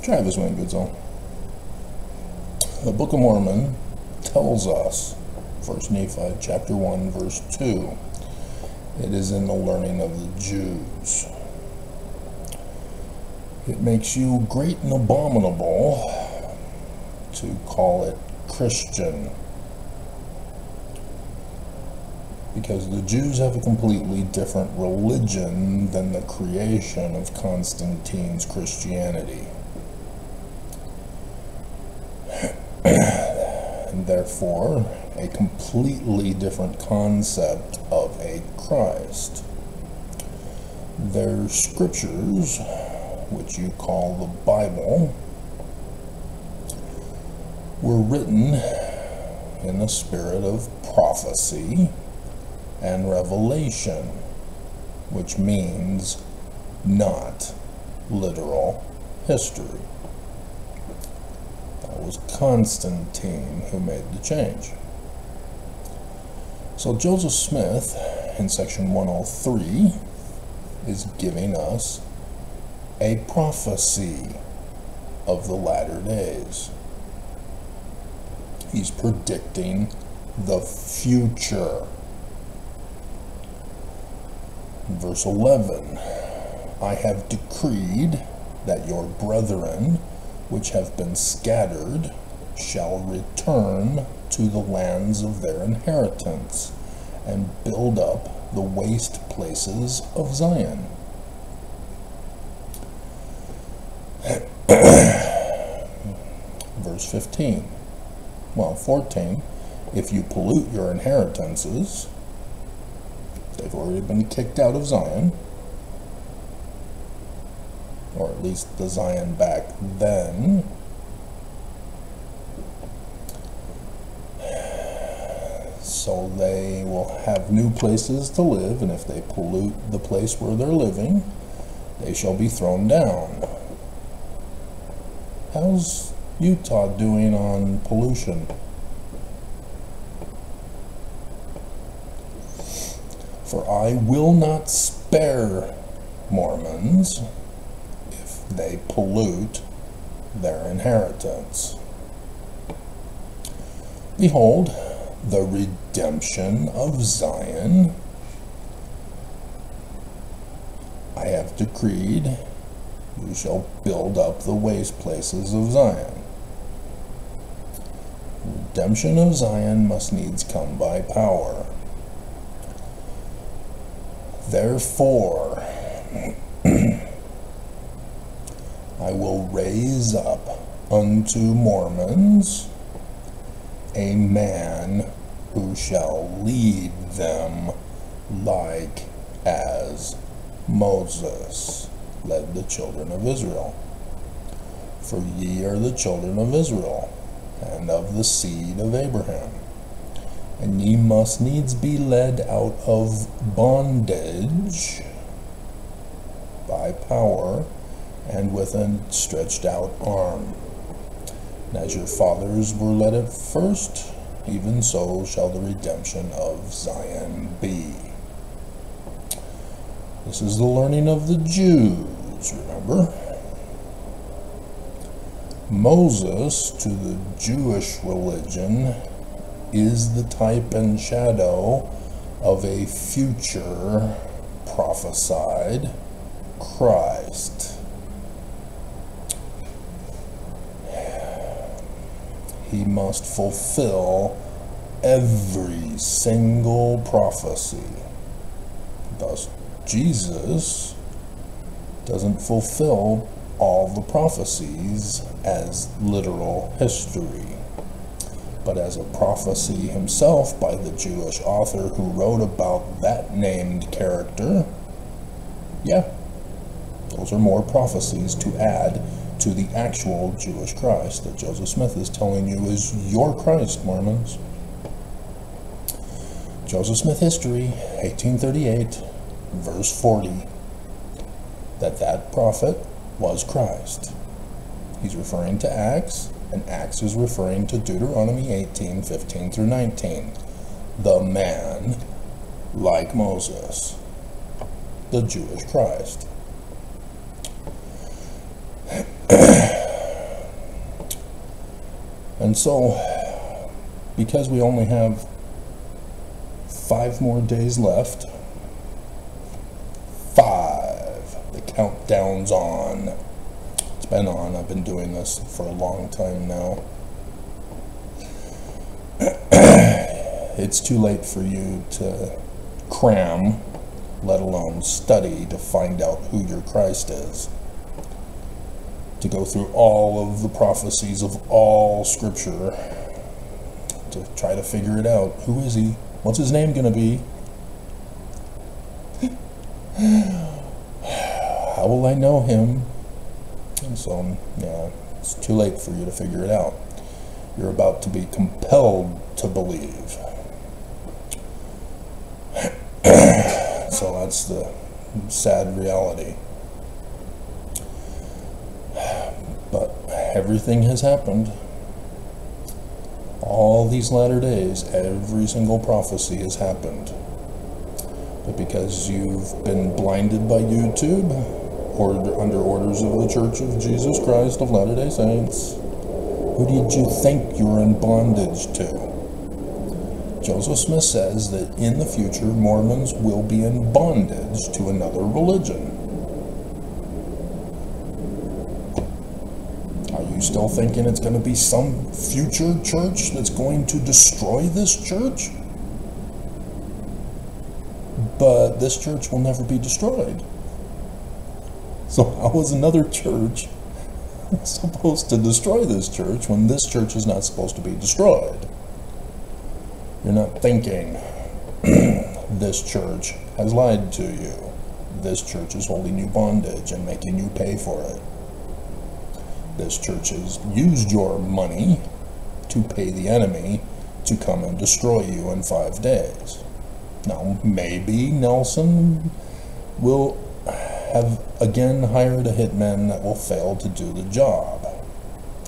Travis went good zone. The Book of Mormon tells us, 1 Nephi chapter 1 verse 2, it is in the learning of the Jews. It makes you great and abominable to call it Christian, because the Jews have a completely different religion than the creation of Constantine's Christianity. And therefore, a completely different concept of a Christ. Their scriptures, which you call the Bible, were written in the spirit of prophecy and revelation, which means not literal history. That was Constantine who made the change. So Joseph Smith in section 103 is giving us a prophecy of the latter days. He's predicting the future. Verse 11, I have decreed that your brethren, which have been scattered, shall return to the lands of their inheritance, and build up the waste places of Zion. Verse 15, well, 14, if you pollute your inheritances, they've already been kicked out of Zion, or at least the Zion back then. So they will have new places to live, and if they pollute the place where they're living, they shall be thrown down. How's Utah doing on pollution? For I will not spare Mormons if they pollute their inheritance. Behold, the redemption of Zion I have decreed, you shall build up the waste places of Zion. Redemption of Zion must needs come by power. Therefore, I will raise up unto Mormons a man who shall lead them like as Moses led the children of Israel. For ye are the children of Israel, and of the seed of Abraham. And ye must needs be led out of bondage by power and with a stretched out arm. And as your fathers were led at first, even so shall the redemption of Zion be. This is the learning of the Jews, remember? Moses, to the Jewish religion, is the type and shadow of a future prophesied Christ. He must fulfill every single prophecy. Thus, Jesus doesn't fulfill all the prophecies as literal history, but as a prophecy himself by the Jewish author who wrote about that named character. Yeah, those are more prophecies to add to the actual Jewish Christ that Joseph Smith is telling you is your Christ, Mormons. Joseph Smith History, 1838, verse 40, that prophet was Christ. He's referring to Acts, and Acts is referring to Deuteronomy 18, 15 through 19. The man like Moses, the Jewish Christ. And so, because we only have 5 more days left, 5, the countdown's on. It's been on. I've been doing this for a long time now. It's too late for you to cram, let alone study, to find out who your Christ is. To go through all of the prophecies of all Scripture, to try to figure it out. Who is he? What's his name going to be? How will I know him? And so, yeah, it's too late for you to figure it out. You're about to be compelled to believe. So that's the sad reality. But everything has happened. All these latter days, every single prophecy has happened. But because you've been blinded by YouTube, or under orders of the Church of Jesus Christ of Latter-day Saints, who did you think you were in bondage to? Joseph Smith says that in the future, Mormons will be in bondage to another religion. Are you still thinking it's going to be some future church that's going to destroy this church? But this church will never be destroyed. So how is another church supposed to destroy this church when this church is not supposed to be destroyed? You're not thinking, this church has lied to you. This church is holding you bondage and making you pay for it. This church has used your money to pay the enemy to come and destroy you in 5 days. Now, maybe Nelson will have again hired a hitman that will fail to do the job.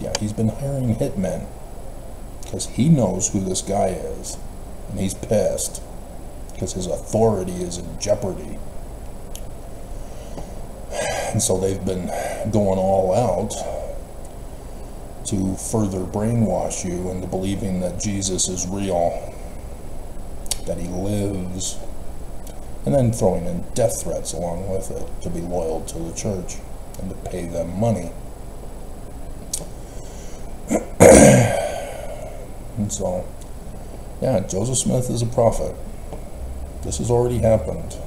Yeah, he's been hiring hitmen because he knows who this guy is, and he's pissed because his authority is in jeopardy. And so they've been going all out to further brainwash you into believing that Jesus is real, that he lives, and then throwing in death threats along with it to be loyal to the church and to pay them money. And so, yeah, Joseph Smith is a prophet. This has already happened.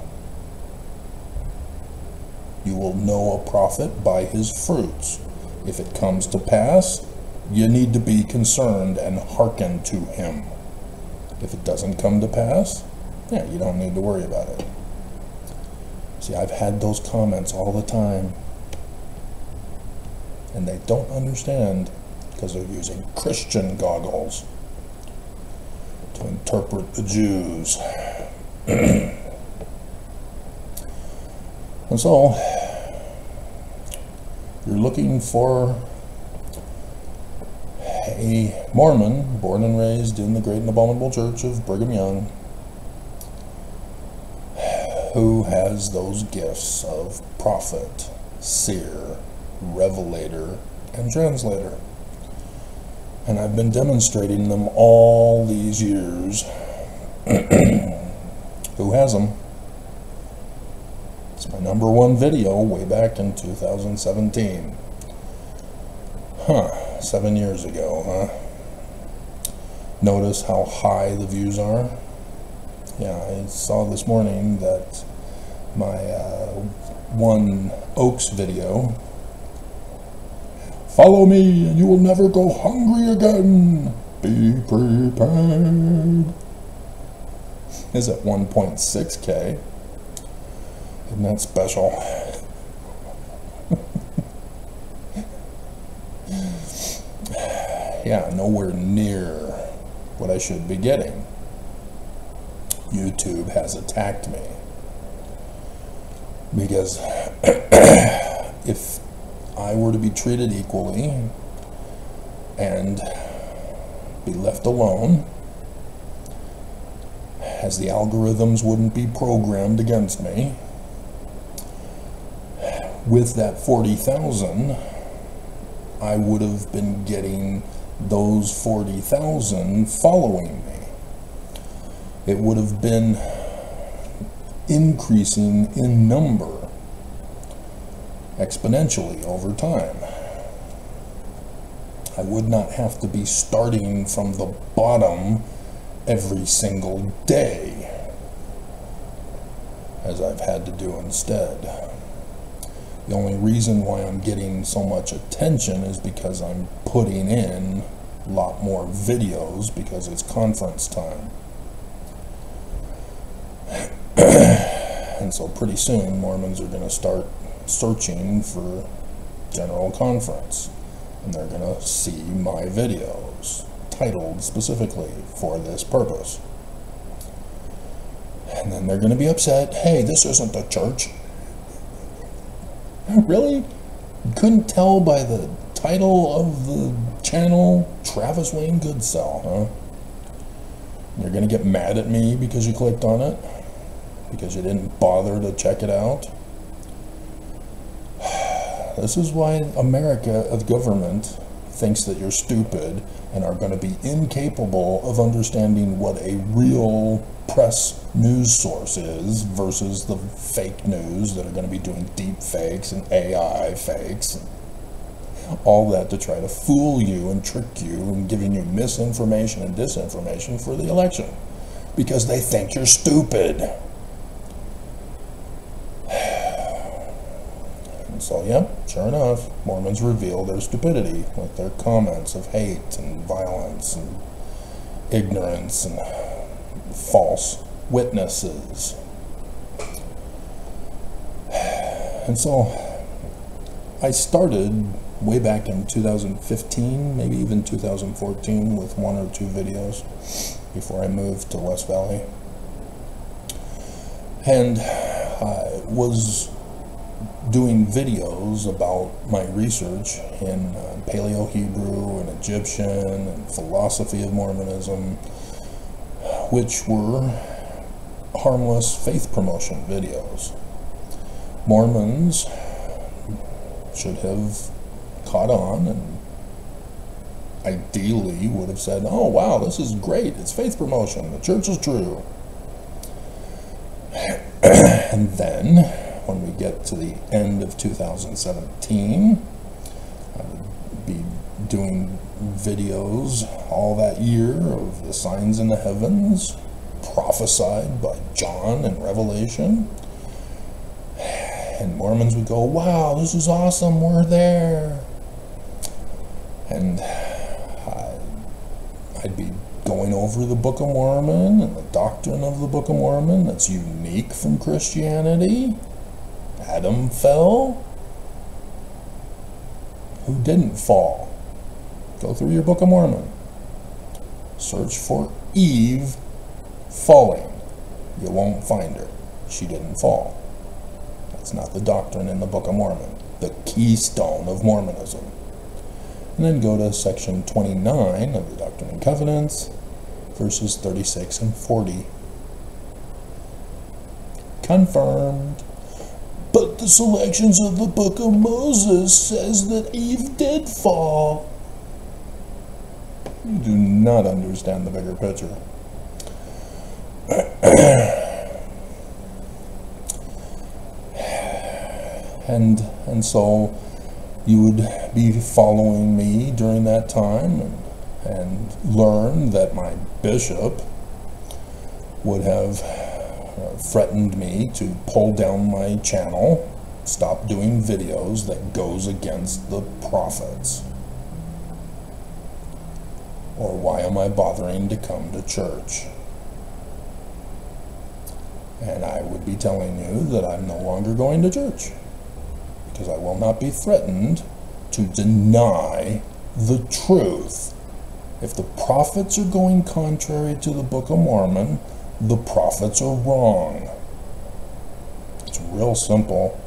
You will know a prophet by his fruits. If it comes to pass, you need to be concerned and hearken to him. If it doesn't come to pass, yeah, you don't need to worry about it. See, I've had those comments all the time, and they don't understand because they're using Christian goggles to interpret the Jews. And so, you're looking for a Mormon born and raised in the Great and Abominable Church of Brigham Young who has those gifts of prophet, seer, revelator, and translator. And I've been demonstrating them all these years. Who has them? It's my #1 video way back in 2017. 7 years ago, huh? Notice how high the views are? Yeah, I saw this morning that my one Oaks video, "Follow me and you will never go hungry again. Be prepared," is at 1.6K. Isn't that special? Yeah, nowhere near what I should be getting. YouTube has attacked me because if I were to be treated equally and be left alone, as the algorithms wouldn't be programmed against me, with that 40,000, I would have been getting those 40,000 following me. It would have been increasing in number exponentially over time. I would not have to be starting from the bottom every single day, as I've had to do instead. The only reason why I'm getting so much attention is because I'm putting in a lot more videos because it's conference time. And so pretty soon Mormons are going to start searching for General Conference, and they're going to see my videos titled specifically for this purpose. And then they're going to be upset, hey, this isn't the church. Really? You couldn't tell by the title of the channel, Travis Wayne Goodsell, huh? You're going to get mad at me because you clicked on it? Because you didn't bother to check it out? This is why America, the government, thinks that you're stupid and are going to be incapable of understanding what a real press news source is versus the fake news that are going to be doing deep fakes and AI fakes and all that to try to fool you and trick you and giving you misinformation and disinformation for the election because they think you're stupid. So, yep, sure enough, Mormons reveal their stupidity with their comments of hate and violence and ignorance and false witnesses. And so I started way back in 2015, maybe even 2014, with 1 or 2 videos before I moved to West Valley. And I was doing videos about my research in Paleo-Hebrew and Egyptian and philosophy of Mormonism, which were harmless faith promotion videos. Mormons should have caught on and ideally would have said, oh wow, this is great, it's faith promotion, the church is true. And then when we get to the end of 2017, I would be doing videos all that year of the signs in the heavens prophesied by John in Revelation. And Mormons would go, wow, this is awesome, we're there. And I'd be going over the Book of Mormon and the doctrine of the Book of Mormon that's unique from Christianity. Adam fell. Who didn't fall? Go through your Book of Mormon. Search for Eve falling. You won't find her. She didn't fall. That's not the doctrine in the Book of Mormon, the keystone of Mormonism. And then go to section 29 of the Doctrine and Covenants, verses 36 and 40. Confirmed. But the selections of the Book of Moses says that Eve did fall. You do not understand the bigger picture. And so you would be following me during that time and learn that my bishop would have threatened me to pull down my channel, stop doing videos that goes against the prophets. Or why am I bothering to come to church? And I would be telling you that I'm no longer going to church, because I will not be threatened to deny the truth. If the prophets are going contrary to the Book of Mormon, the prophets are wrong. It's real simple.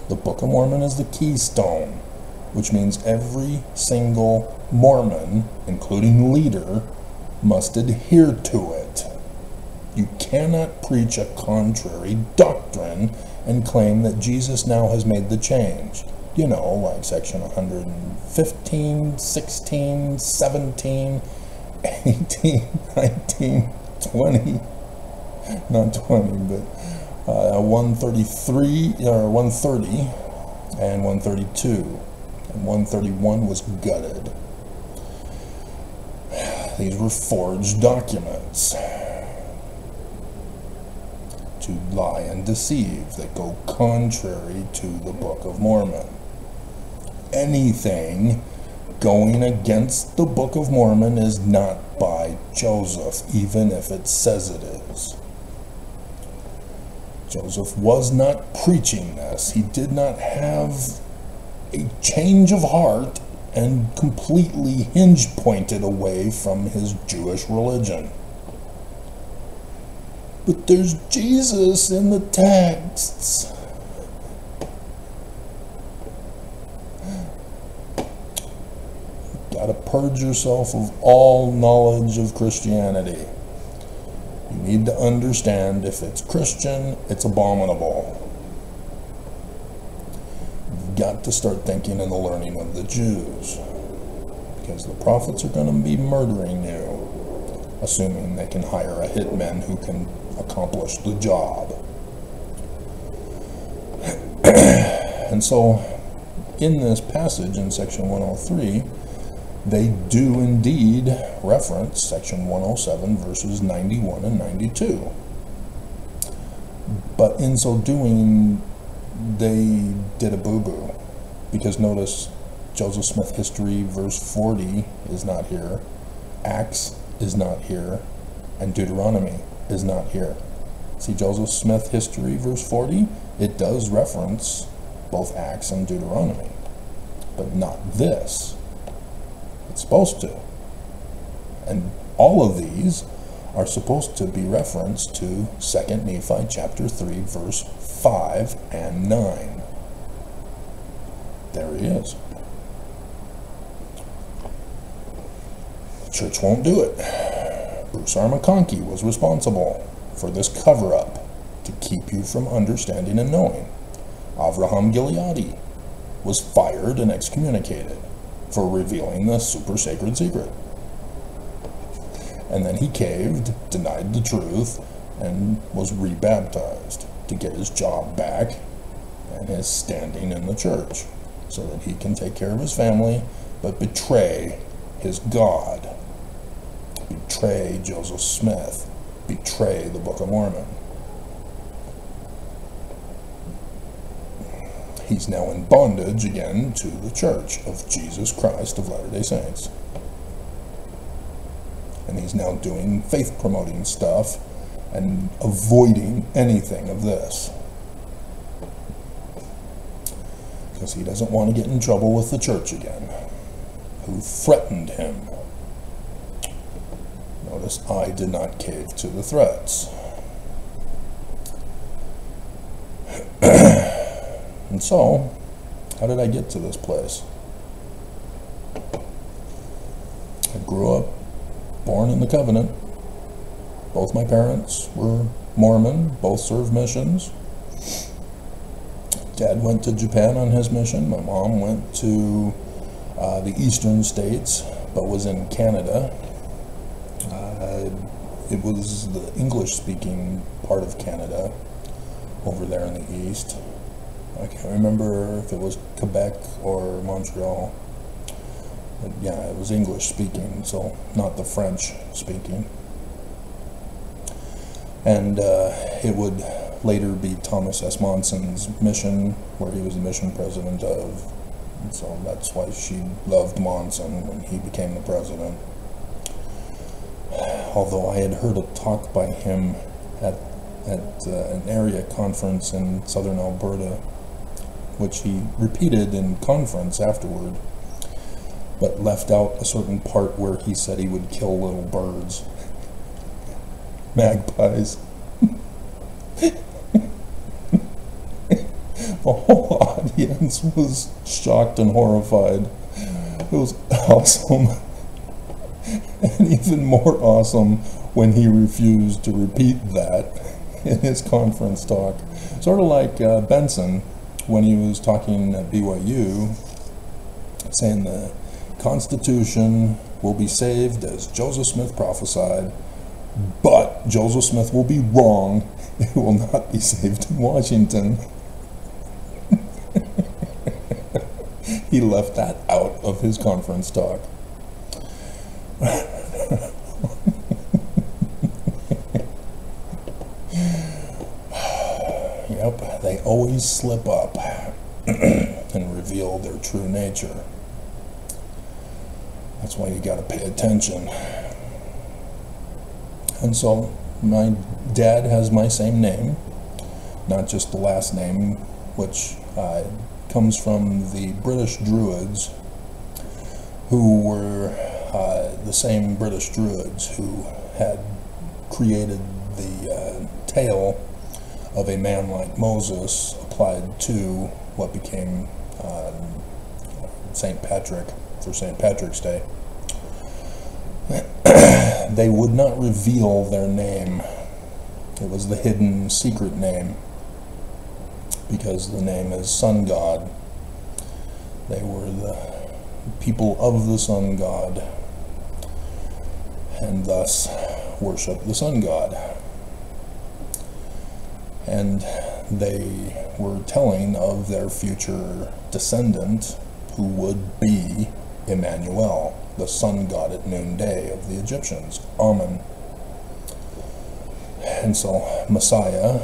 The Book of Mormon is the keystone, which means every single Mormon, including leader, must adhere to it. You cannot preach a contrary doctrine and claim that Jesus now has made the change. you know, like section 115, 16, 17, 18, 19, 20, not 20, but 133, or 130, and 132, and 131 was gutted. These were forged documents to lie and deceive that go contrary to the Book of Mormon. Anything going against the Book of Mormon is not by Joseph, even if it says it is. Joseph was not preaching this. He did not have a change of heart and completely hinge pointed away from his Jewish religion. But there's Jesus in the texts. You gotta purge yourself of all knowledge of Christianity. You need to understand, if it's Christian, it's abominable. You've got to start thinking in the learning of the Jews, because the prophets are going to be murdering you, assuming they can hire a hitman who can accomplish the job. And so, in this passage in section 103, they do indeed reference section 107 verses 91 and 92. But in so doing, they did a boo-boo. Because notice, Joseph Smith History verse 40 is not here, Acts is not here, and Deuteronomy is not here. See Joseph Smith History verse 40? It does reference both Acts and Deuteronomy, but not this. It's supposed to. And all of these are supposed to be referenced to 2 Nephi chapter 3 verse 5 and 9. There he is. The church won't do it. Bruce R. McConkie was responsible for this cover-up to keep you from understanding and knowing. Avraham Gileadi was fired and excommunicated for revealing the super sacred secret. And then he caved, denied the truth, and was rebaptized to get his job back and his standing in the church, so that he can take care of his family, but betray his God, betray Joseph Smith, betray the Book of Mormon. He's now in bondage again to the Church of Jesus Christ of Latter-day Saints. And he's now doing faith-promoting stuff and avoiding anything of this, because he doesn't want to get in trouble with the church again, who threatened him. Notice, I did not cave to the threats. And so, how did I get to this place? I grew up, born in the covenant. Both my parents were Mormon, both served missions. Dad went to Japan on his mission. My mom went to the eastern states, but was in Canada. It was the English-speaking part of Canada over there in the east. I can't remember if it was Quebec or Montreal. But yeah, it was English-speaking, so not the French-speaking. And it would later be Thomas S. Monson's mission, where he was the mission president of. And so that's why she loved Monson when he became the president. Although I had heard a talk by him at an area conference in southern Alberta, which he repeated in conference afterward, but left out a certain part where he said he would kill little birds, magpies. The whole audience was shocked and horrified. It was awesome. And even more awesome when he refused to repeat that in his conference talk. Sort of like Benson, when he was talking at BYU, saying the Constitution will be saved as Joseph Smith prophesied, but Joseph Smith will be wrong. It will not be saved in Washington. He left that out of his conference talk. Yep, they always slip up and reveal their true nature. That's why you got to pay attention. And so my dad has my same name, not just the last name, which comes from the British Druids, who were the same British Druids who had created the tale of a man like Moses applied to what became St. Patrick for St. Patrick's Day. They would not reveal their name. It was the hidden secret name, because the name is Sun God. They were the people of the Sun God, and thus worship the Sun God. And they were telling of their future descendant, who would be Emmanuel, the sun god at noonday of the Egyptians, Amen. And so Messiah,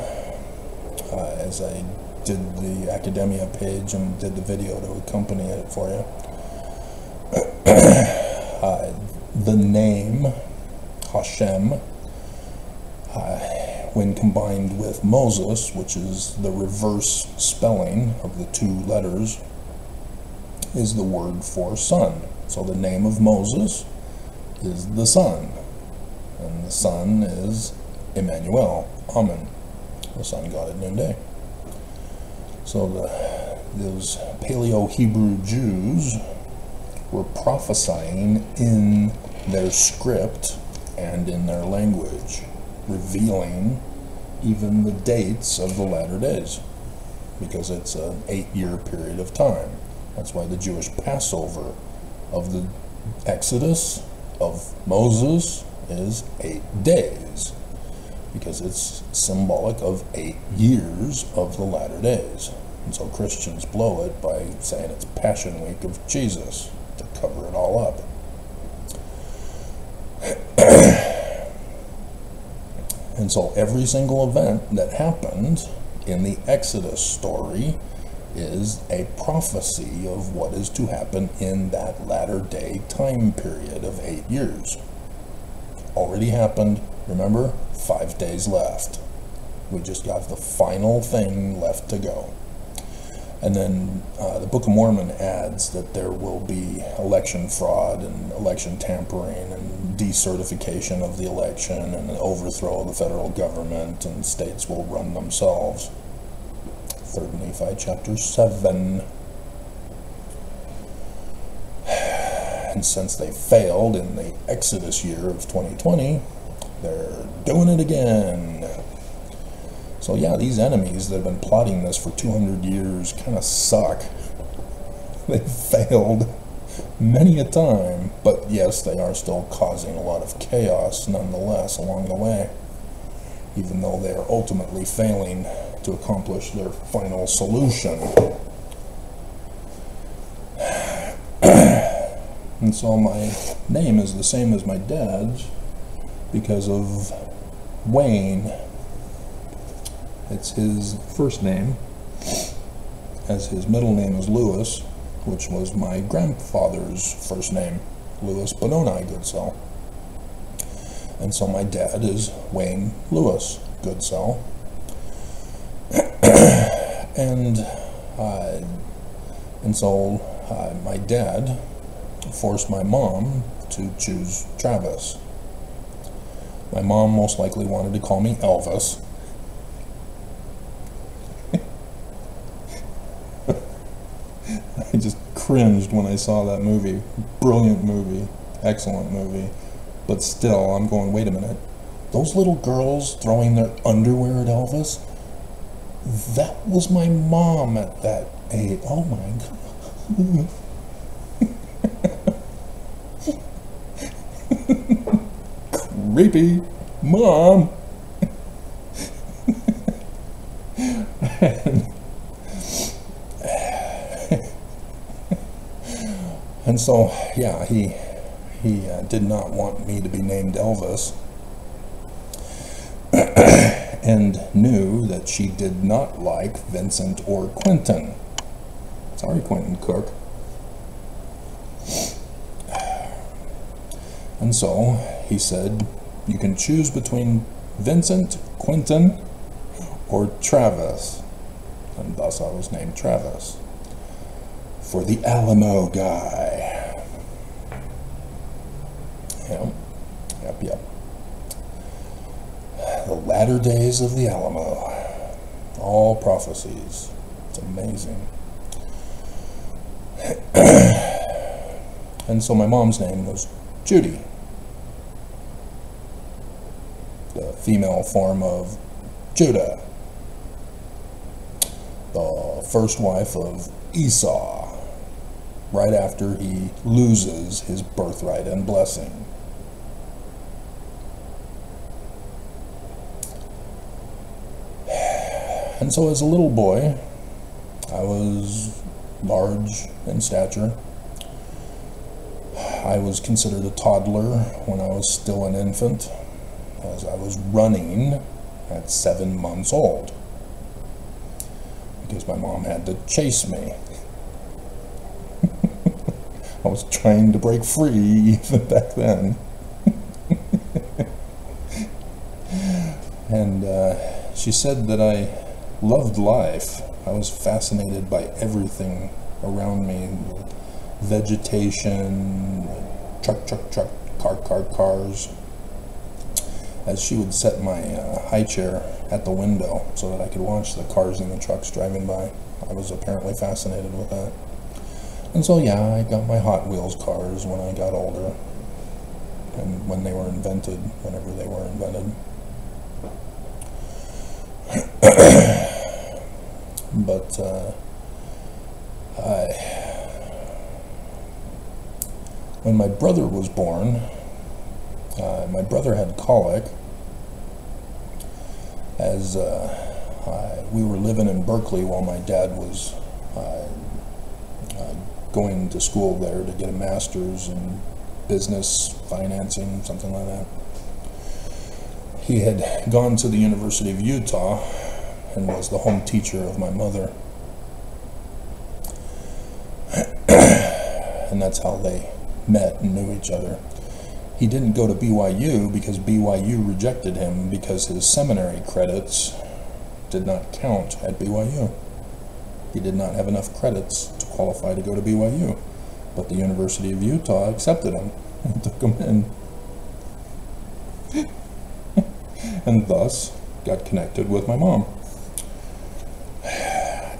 as I did the Academia page and did the video to accompany it for you, the name Hashem, when combined with Moses, which is the reverse spelling of the two letters, is the word for son. So the name of Moses is the Son, and the Son is Emmanuel, Amen, the sun god at noonday. So those Paleo-Hebrew Jews were prophesying in their script and in their language, revealing even the dates of the latter days, because it's an 8-year period of time. That's why the Jewish Passover of the Exodus of Moses is 8 days, because it's symbolic of 8 years of the latter days. And so Christians blow it by saying it's Passion Week of Jesus to cover it all up. And so every single event that happened in the Exodus story is a prophecy of what is to happen in that latter day time period of 8 years. Already happened, remember, 5 days left. We just got the final thing left to go. And then the Book of Mormon adds that there will be election fraud and election tampering and decertification of the election and an overthrow of the federal government, and states will run themselves. 3rd Nephi chapter 7. And since they failed in the Exodus year of 2020, they're doing it again. So yeah, these enemies that have been plotting this for 200 years kind of suck. They failed many a time, but yes, they are still causing a lot of chaos nonetheless along the way, even though they are ultimately failing to accomplish their final solution. And so my name is the same as my dad's because of Wayne. It's his first name, as his middle name is Lewis, which was my grandfather's first name, Lewis Benoni Goodsell. And so my dad is Wayne Lewis Goodsell. And so my dad forced my mom to choose Travis. My mom most likely wanted to call me Elvis. I just cringed when I saw that movie. Brilliant movie, excellent movie. But still, I'm going, wait a minute. Those little girls throwing their underwear at Elvis? That was my mom at that age. Oh my God. Creepy. Mom. And so, yeah, he did not want me to be named Elvis, and knew that she did not like Vincent or Quentin. Sorry, Quentin Cook. And so he said, you can choose between Vincent, Quentin, or Travis. And thus I was named Travis, for the Alamo guy. Yep. The latter days of the Alamo. All prophecies. It's amazing. And so my mom's name was Judy, the female form of Judah, the first wife of Esau, right after he loses his birthright and blessing. And so as a little boy, I was large in stature. I was considered a toddler when I was still an infant, as I was running at 7 months old, because my mom had to chase me. I was trying to break free even back then. And she said that I loved life. I was fascinated by everything around me. Vegetation, truck, cars. As she would set my high chair at the window so that I could watch the cars and the trucks driving by. I was apparently fascinated with that. And so, yeah, I got my Hot Wheels cars when I got older, and when they were invented, whenever they were invented. But when my brother was born, my brother had colic, as we were living in Berkeley while my dad was going to school there to get a master's in business financing, something like that. He had gone to the University of Utah and was the home teacher of my mother. And that's how they met and knew each other. He didn't go to BYU because BYU rejected him because his seminary credits did not count at BYU. He did not have enough credits to qualify to go to BYU. But the University of Utah accepted him and took him in. And thus got connected with my mom.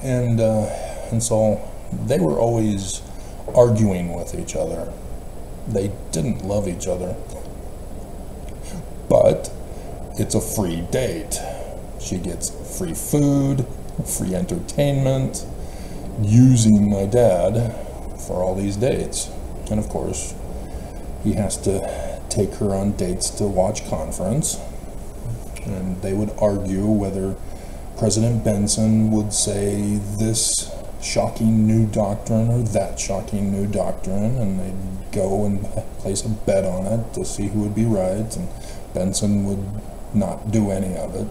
And so they were always arguing with each other. They didn't love each other. But it's a free date. She gets free food, free entertainment, using my dad for all these dates. And of course, he has to take her on dates to watch conference. And they would argue whether President Benson would say this shocking new doctrine or that shocking new doctrine, and they'd go and place a bet on it to see who would be right, and Benson would not do any of it.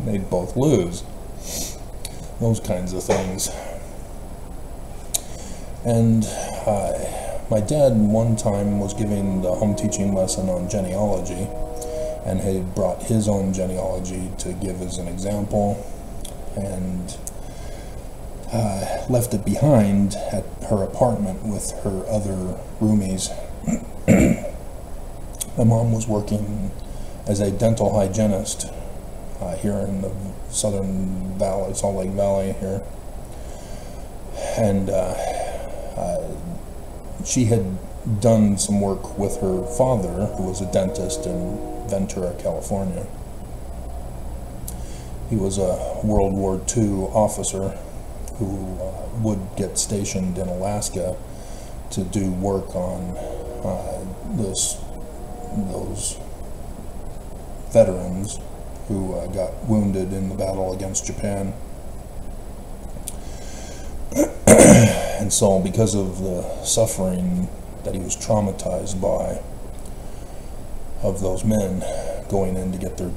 They'd both lose. Those kinds of things. And my dad one time was giving the home teaching lesson on genealogy, and had brought his own genealogy to give as an example, and left it behind at her apartment with her other roomies. My mom was working as a dental hygienist here in the Southern Valley, Salt Lake Valley here, and she had done some work with her father, who was a dentist in Ventura, California. He was a World War II officer who would get stationed in Alaska to do work on those veterans who got wounded in the battle against Japan. And so because of the suffering that he was traumatized by of those men going in to get their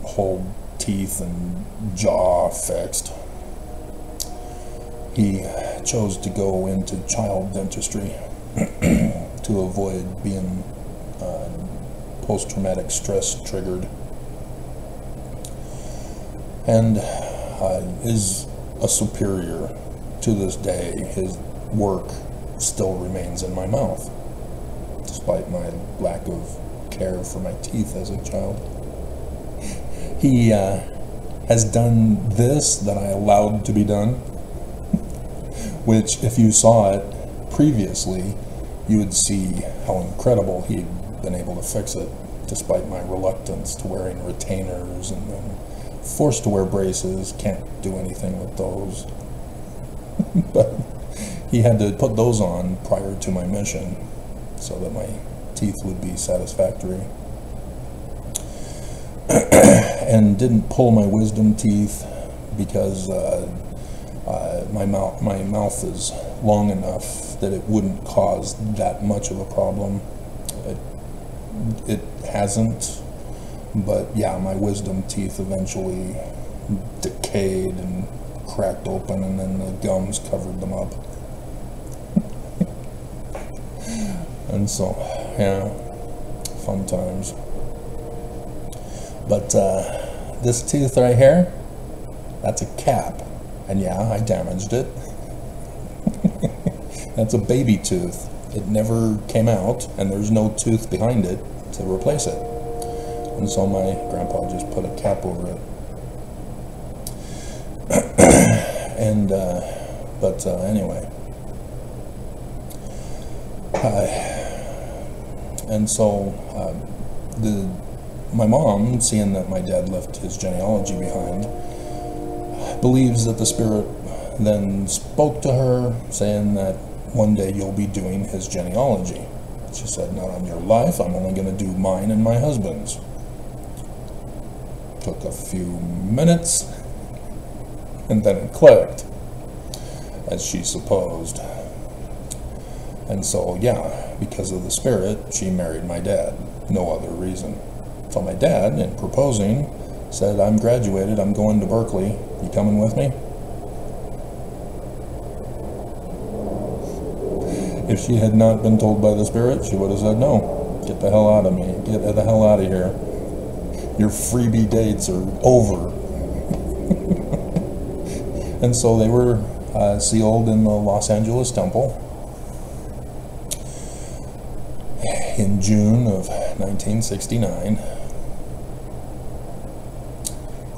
whole teeth and jaw fixed, he chose to go into child dentistry to avoid being post-traumatic stress triggered, and is a superior to this day. His work still remains in my mouth, despite my lack of care for my teeth as a child. He has done this that I allowed to be done, which if you saw it previously, you would see how incredible he'd been able to fix it, despite my reluctance to wearing retainers and then forced to wear braces. Can't do anything with those. But he had to put those on prior to my mission so that my teeth would be satisfactory. And didn't pull my wisdom teeth because my mouth is long enough that it wouldn't cause that much of a problem. It hasn't, but yeah, my wisdom teeth eventually decayed and cracked open, and then the gums covered them up. And so, yeah, fun times. But this tooth right here, that's a cap. And yeah, I damaged it. That's a baby tooth. It never came out, and there's no tooth behind it to replace it. And so my grandpa just put a cap over it. And, anyway. And so, my mom, seeing that my dad left his genealogy behind, believes that the spirit then spoke to her, saying that one day you'll be doing his genealogy. She said, not on your life, I'm only going to do mine and my husband's. Took a few minutes, and then it clicked, as she supposed. And so, yeah, because of the spirit, she married my dad. No other reason. So my dad, in proposing, said, I'm graduated, I'm going to Berkeley. You coming with me? If she had not been told by the spirit, she would have said, no, get the hell out of me. Get the hell out of here. Your freebie dates are over. And so they were sealed in the Los Angeles Temple in June of 1969.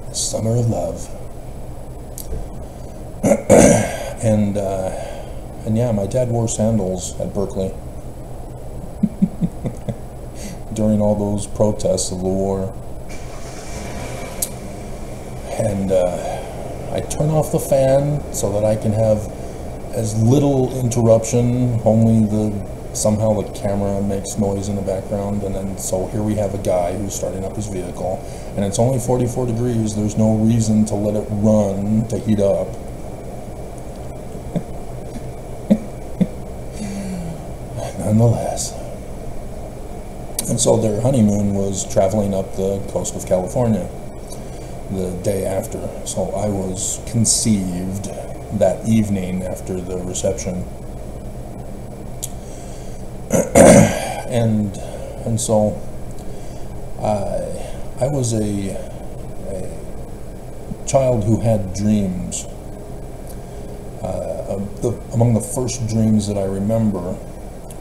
The summer of love. And yeah, my dad wore sandals at Berkeley during all those protests of the war. And I turn off the fan so that I can have as little interruption, only somehow the camera makes noise in the background. And then so here we have a guy who's starting up his vehicle, and it's only 44 degrees. There's no reason to let it run to heat up. Nonetheless. And so their honeymoon was traveling up the coast of California the day after. So I was conceived that evening after the reception. And so I was a child who had dreams. Among the first dreams that I remember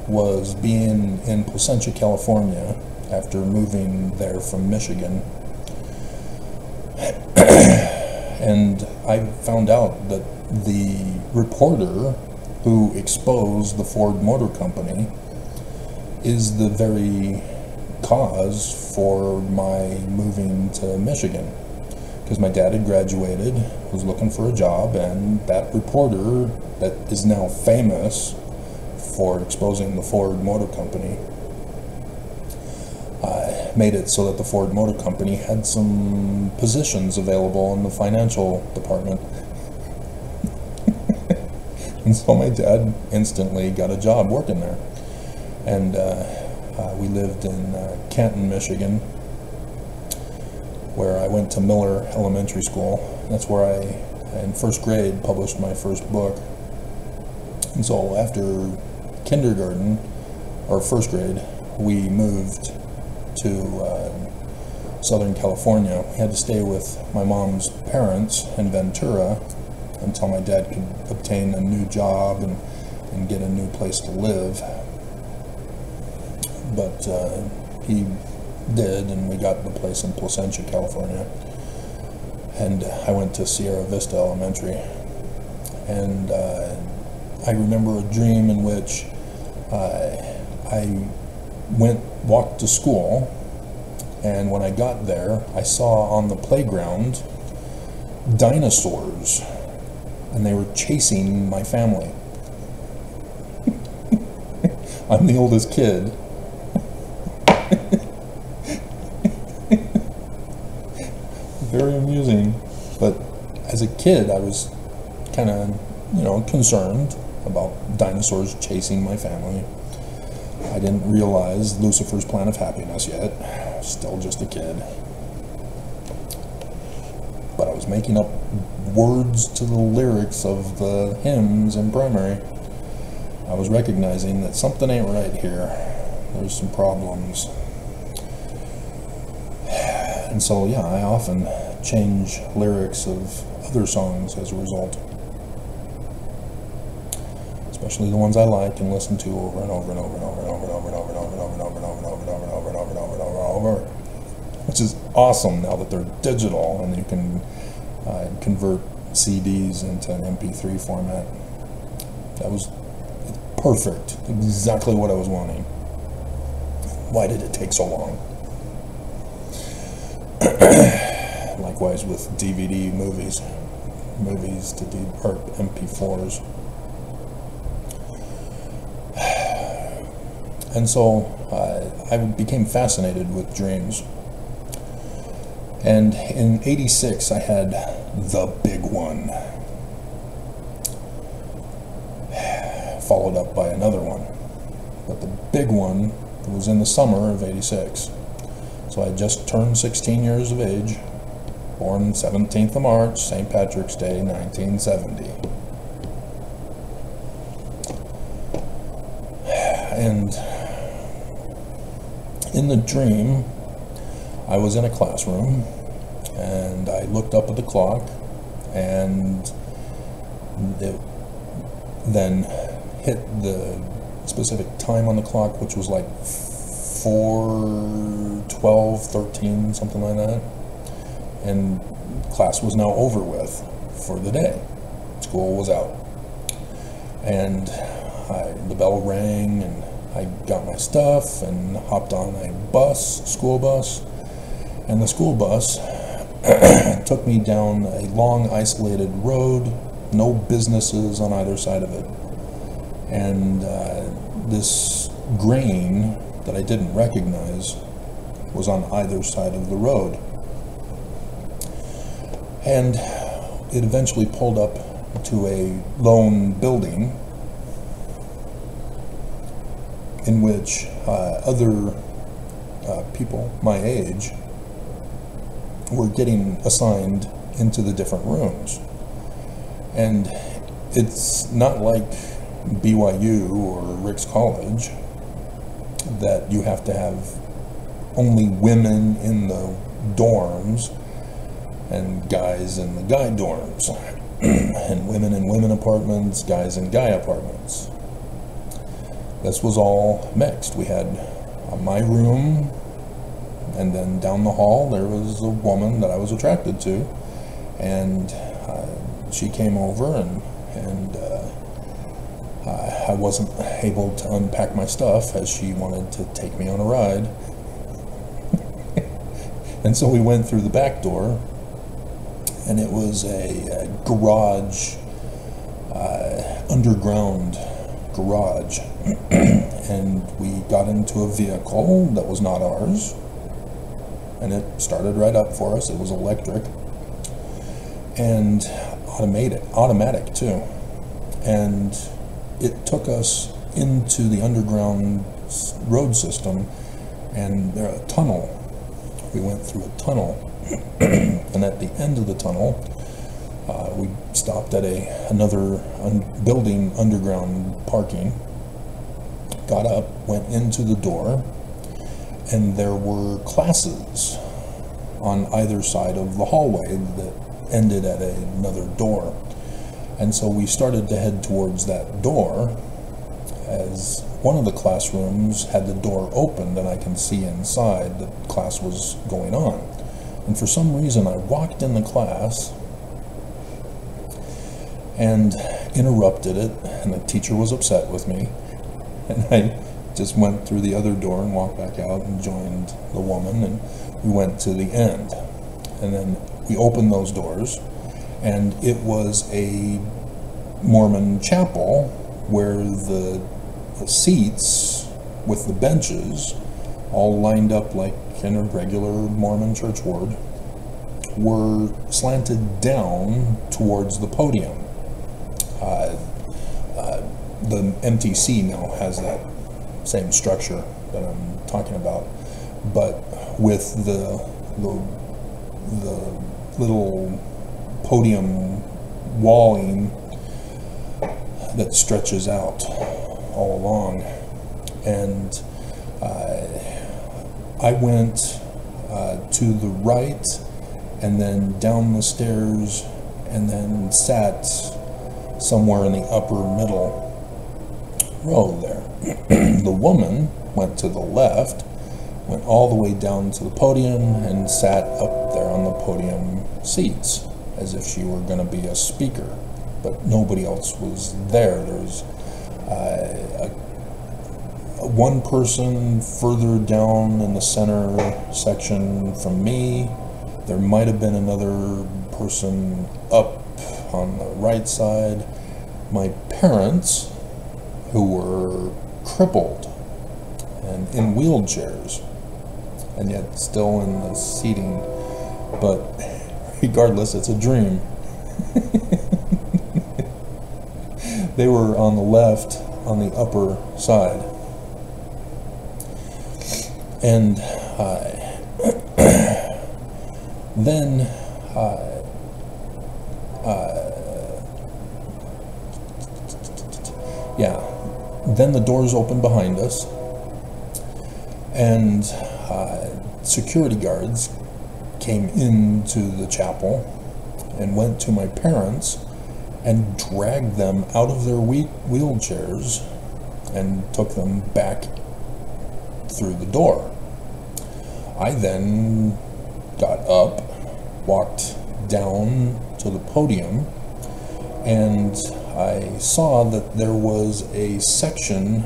was being in Placentia, California, after moving there from Michigan. And I found out that the reporter who exposed the Ford Motor Company is the very cause for my moving to Michigan. because my dad had graduated, was looking for a job, and that reporter that is now famous for exposing the Ford Motor Company made it so that the Ford Motor Company had some positions available in the financial department. And so my dad instantly got a job working there. And we lived in Canton, Michigan, where I went to Miller Elementary School. That's where I, in first grade, published my first book. And so after kindergarten, or first grade, we moved to Southern California. We had to stay with my mom's parents in Ventura until my dad could obtain a new job and get a new place to live. But he did, and we got the place in Placentia, California. And I went to Sierra Vista Elementary. And I remember a dream in which I walked to school, and when I got there, I saw on the playground dinosaurs, and they were chasing my family. I'm the oldest kid. Very amusing. But as a kid, I was kind of, concerned about dinosaurs chasing my family. I didn't realize Lucifer's Plan of Happiness yet. Still just a kid. But I was making up words to the lyrics of the hymns in primary. I was recognizing that something ain't right here. There's some problems. And so, yeah, I often change lyrics of other songs as a result. Especially the ones I like and listen to over and over and over and over and over and over and over and over and over and over and over and over and over and over and over and over and over and over, which is awesome now that they're digital and you can convert CDs into an MP3 format. That was perfect, exactly what I was wanting. Why did it take so long? Likewise with DVD movies to MP4s. And so I became fascinated with dreams. And in '86, I had the big one, followed up by another one. But the big one was in the summer of '86. So I just turned 16 years of age, born 17th of March, St. Patrick's Day, 1970. And in the dream, I was in a classroom, and I looked up at the clock, and it then hit the specific time on the clock, which was like 4:12, 13, something like that. And class was now over with for the day. School was out. And the bell rang, and I got my stuff and hopped on a school bus. And the school bus took me down a long, isolated road, no businesses on either side of it. And this grain that I didn't recognize was on either side of the road. And it eventually pulled up to a lone building in which other people my age were getting assigned into the different rooms. And it's not like BYU or Rick's College that you have to have only women in the dorms and guys in the guy dorms, and women in women apartments, guys in guy apartments. This was all mixed. We had my room, and then down the hall there was a woman that I was attracted to, and she came over, and I wasn't able to unpack my stuff as she wanted to take me on a ride. And so we went through the back door and it was a garage, underground garage, and we got into a vehicle that was not ours, and it started right up for us. It was electric and automatic too, and it took us into the underground road system and a tunnel. We went through a tunnel, and at the end of the tunnel, we stopped at another building, underground parking, got up, went into the door, and there were classes on either side of the hallway that ended at another door. And so we started to head towards that door, as one of the classrooms had the door opened and I can see inside that class was going on. And for some reason I walked in the class and interrupted it, and the teacher was upset with me, and I just went through the other door and walked back out and joined the woman, and we went to the end. And then we opened those doors, and it was a Mormon chapel where the seats with the benches, all lined up like in a regular Mormon church ward, were slanted down towards the podium. The MTC now has that same structure that I'm talking about, but with the little podium walling that stretches out all along. And I went to the right and then down the stairs and then sat somewhere in the upper middle row there. The woman went to the left, went all the way down to the podium and sat up there on the podium seats as if she were going to be a speaker, but nobody else was there. There was one person further down in the center section from me. There might have been another person up on the right side. My parents, who were crippled and in wheelchairs, and yet still in the seating, but regardless, it's a dream. They were on the left, on the upper side. And then then the doors opened behind us, and security guards came into the chapel and went to my parents and dragged them out of their wheelchairs and took them back through the door. I then got up, walked down to the podium, and I saw that there was a section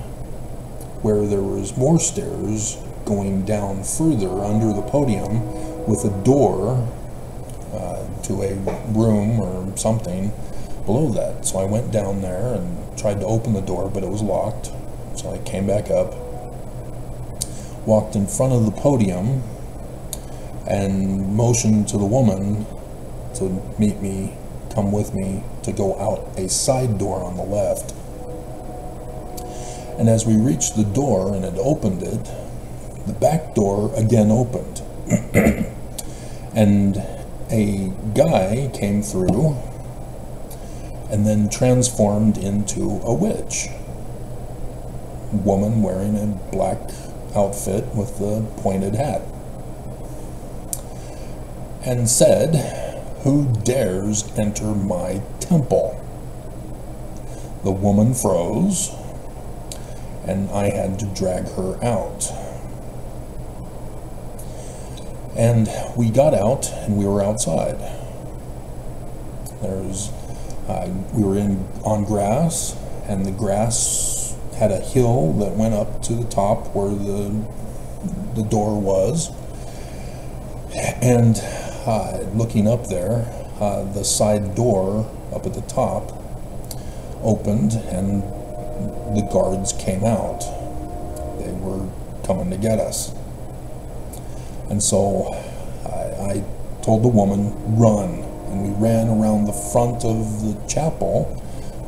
where there was more stairs going down further under the podium with a door to a room or something below that. So I went down there and tried to open the door, but it was locked. So I came back up, walked in front of the podium, and motioned to the woman to meet me, come with me, to go out a side door on the left. And as we reached the door and had opened it, the back door again opened. And a guy came through and then transformed into a witch. Woman wearing a black outfit with the pointed hat. And said, "Who dares enter my temple?" The woman froze, and I had to drag her out. And we got out, and we were outside. We were on grass, and the grass had a hill that went up to the top where the door was. And looking up there, the side door up at the top opened and the guards came out. They were coming to get us. And so I told the woman, run. And we ran around the front of the chapel,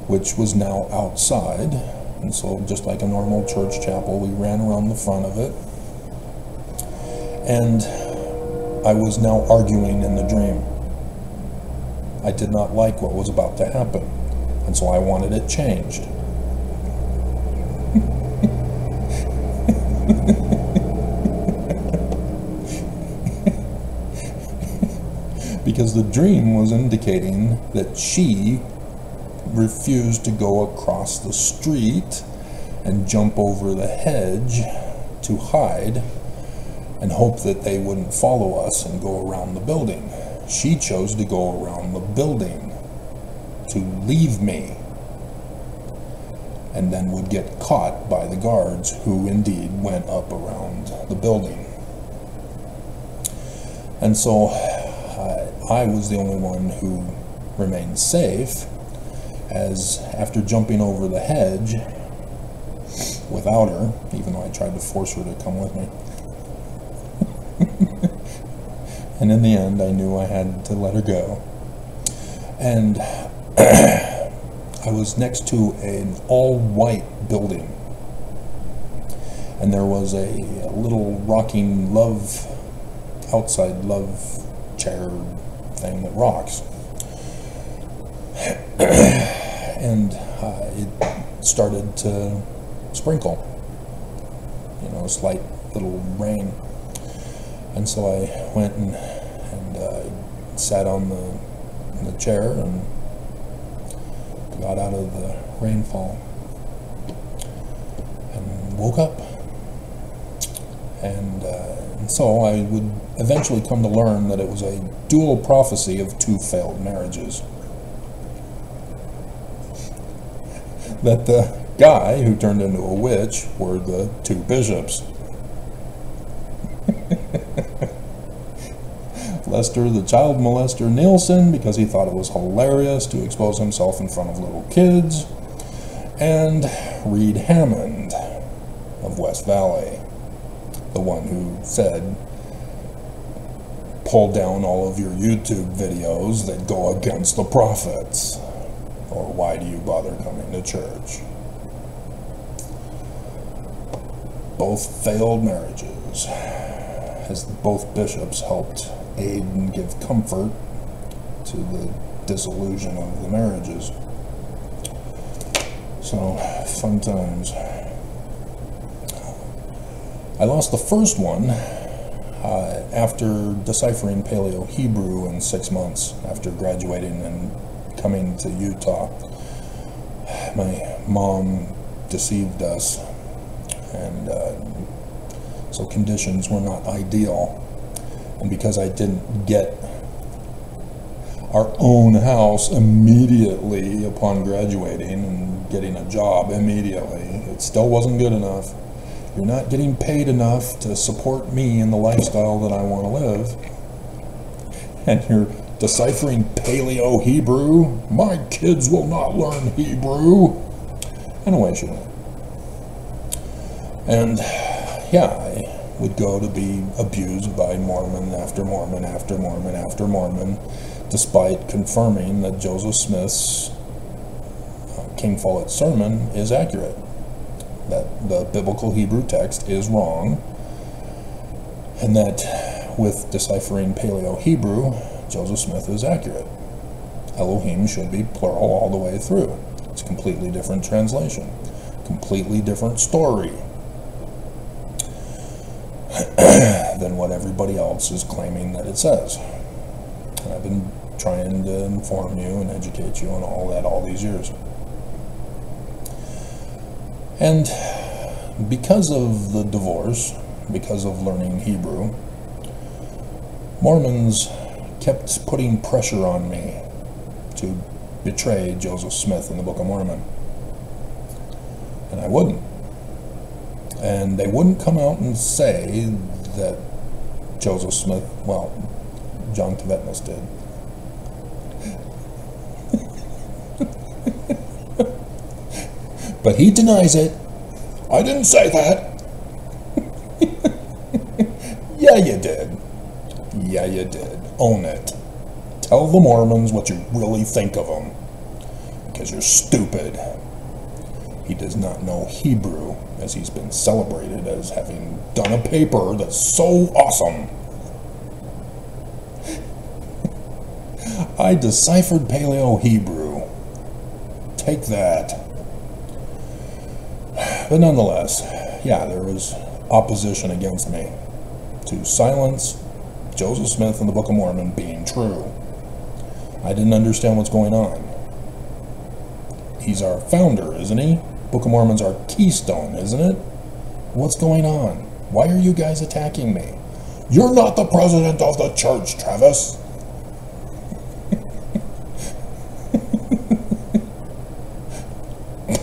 which was now outside. And so just like a normal church chapel, we ran around the front of it. And I was now arguing in the dream. I did not like what was about to happen. And so I wanted it changed. Because the dream was indicating that she refused to go across the street and jump over the hedge to hide and hope that they wouldn't follow us and go around the building. She chose to go around the building to leave me, and then would get caught by the guards, who indeed went up around the building. And so I was the only one who remained safe, as after jumping over the hedge without her, even though I tried to force her to come with me, and in the end I knew I had to let her go. And I was next to an all-white building, and there was a little rocking outside love chair thing that rocks. And it started to sprinkle, a slight little rain. And so I went and sat on the chair and got out of the rainfall and woke up. And so I would eventually come to learn that it was a dual prophecy of 2 failed marriages. That the guy who turned into a witch were the 2 bishops. Lester, the child molester Nielsen, because he thought it was hilarious to expose himself in front of little kids, and Reed Hammond of West Valley, the one who said, pull down all of your YouTube videos that go against the prophets, or why do you bother coming to church? Both failed marriages, as both bishops helped aid and give comfort to the disillusion of the marriages. So, fun times. I lost the first one after deciphering Paleo-Hebrew in 6 months after graduating and coming to Utah. My mom deceived us, and so conditions were not ideal. And because I didn't get our own house immediately upon graduating and getting a job immediately, it still wasn't good enough. You're not getting paid enough to support me in the lifestyle that I want to live. And you're deciphering Paleo-Hebrew. My kids will not learn Hebrew. And away she went. And yeah, I would go to be abused by Mormon after Mormon after Mormon after Mormon, despite confirming that Joseph Smith's King Follett sermon is accurate, that the biblical Hebrew text is wrong, and that with deciphering Paleo-Hebrew, Joseph Smith is accurate. Elohim should be plural all the way through. It's a completely different translation, completely different story than what everybody else is claiming that it says. And I've been trying to inform you and educate you on all that all these years. And because of the divorce, because of learning Hebrew, Mormons kept putting pressure on me to betray Joseph Smith in the Book of Mormon. And I wouldn't. And they wouldn't come out and say that Joseph Smith, well, John Tvetnes did. But he denies it. I didn't say that. Yeah, you did. Yeah, you did. Own it. Tell the Mormons what you really think of them. Because you're stupid. He does not know Hebrew, as he's been celebrated as having done a paper that's so awesome. I deciphered Paleo-Hebrew. Take that. But nonetheless, yeah, there was opposition against me to silence Joseph Smith and the Book of Mormon being true. I didn't understand what's going on. He's our founder, isn't he? Book of Mormon's our keystone, isn't it? What's going on? Why are you guys attacking me? You're not the president of the church, Travis.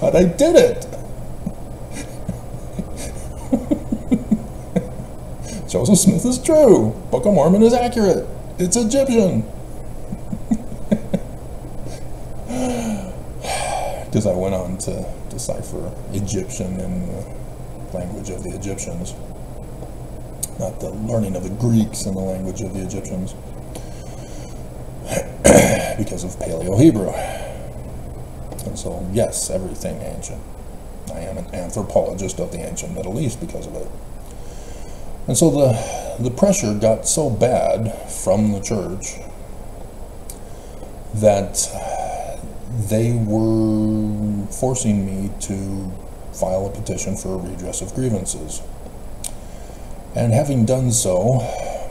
But I did it. Joseph Smith is true. Book of Mormon is accurate. It's Egyptian. Because I went on to decipher Egyptian in the language of the Egyptians, not the learning of the Greeks in the language of the Egyptians, because of Paleo-Hebrew. And so, yes, everything ancient. I am an anthropologist of the ancient Middle East because of it. And so the pressure got so bad from the church that they were forcing me to file a petition for a redress of grievances. And having done so,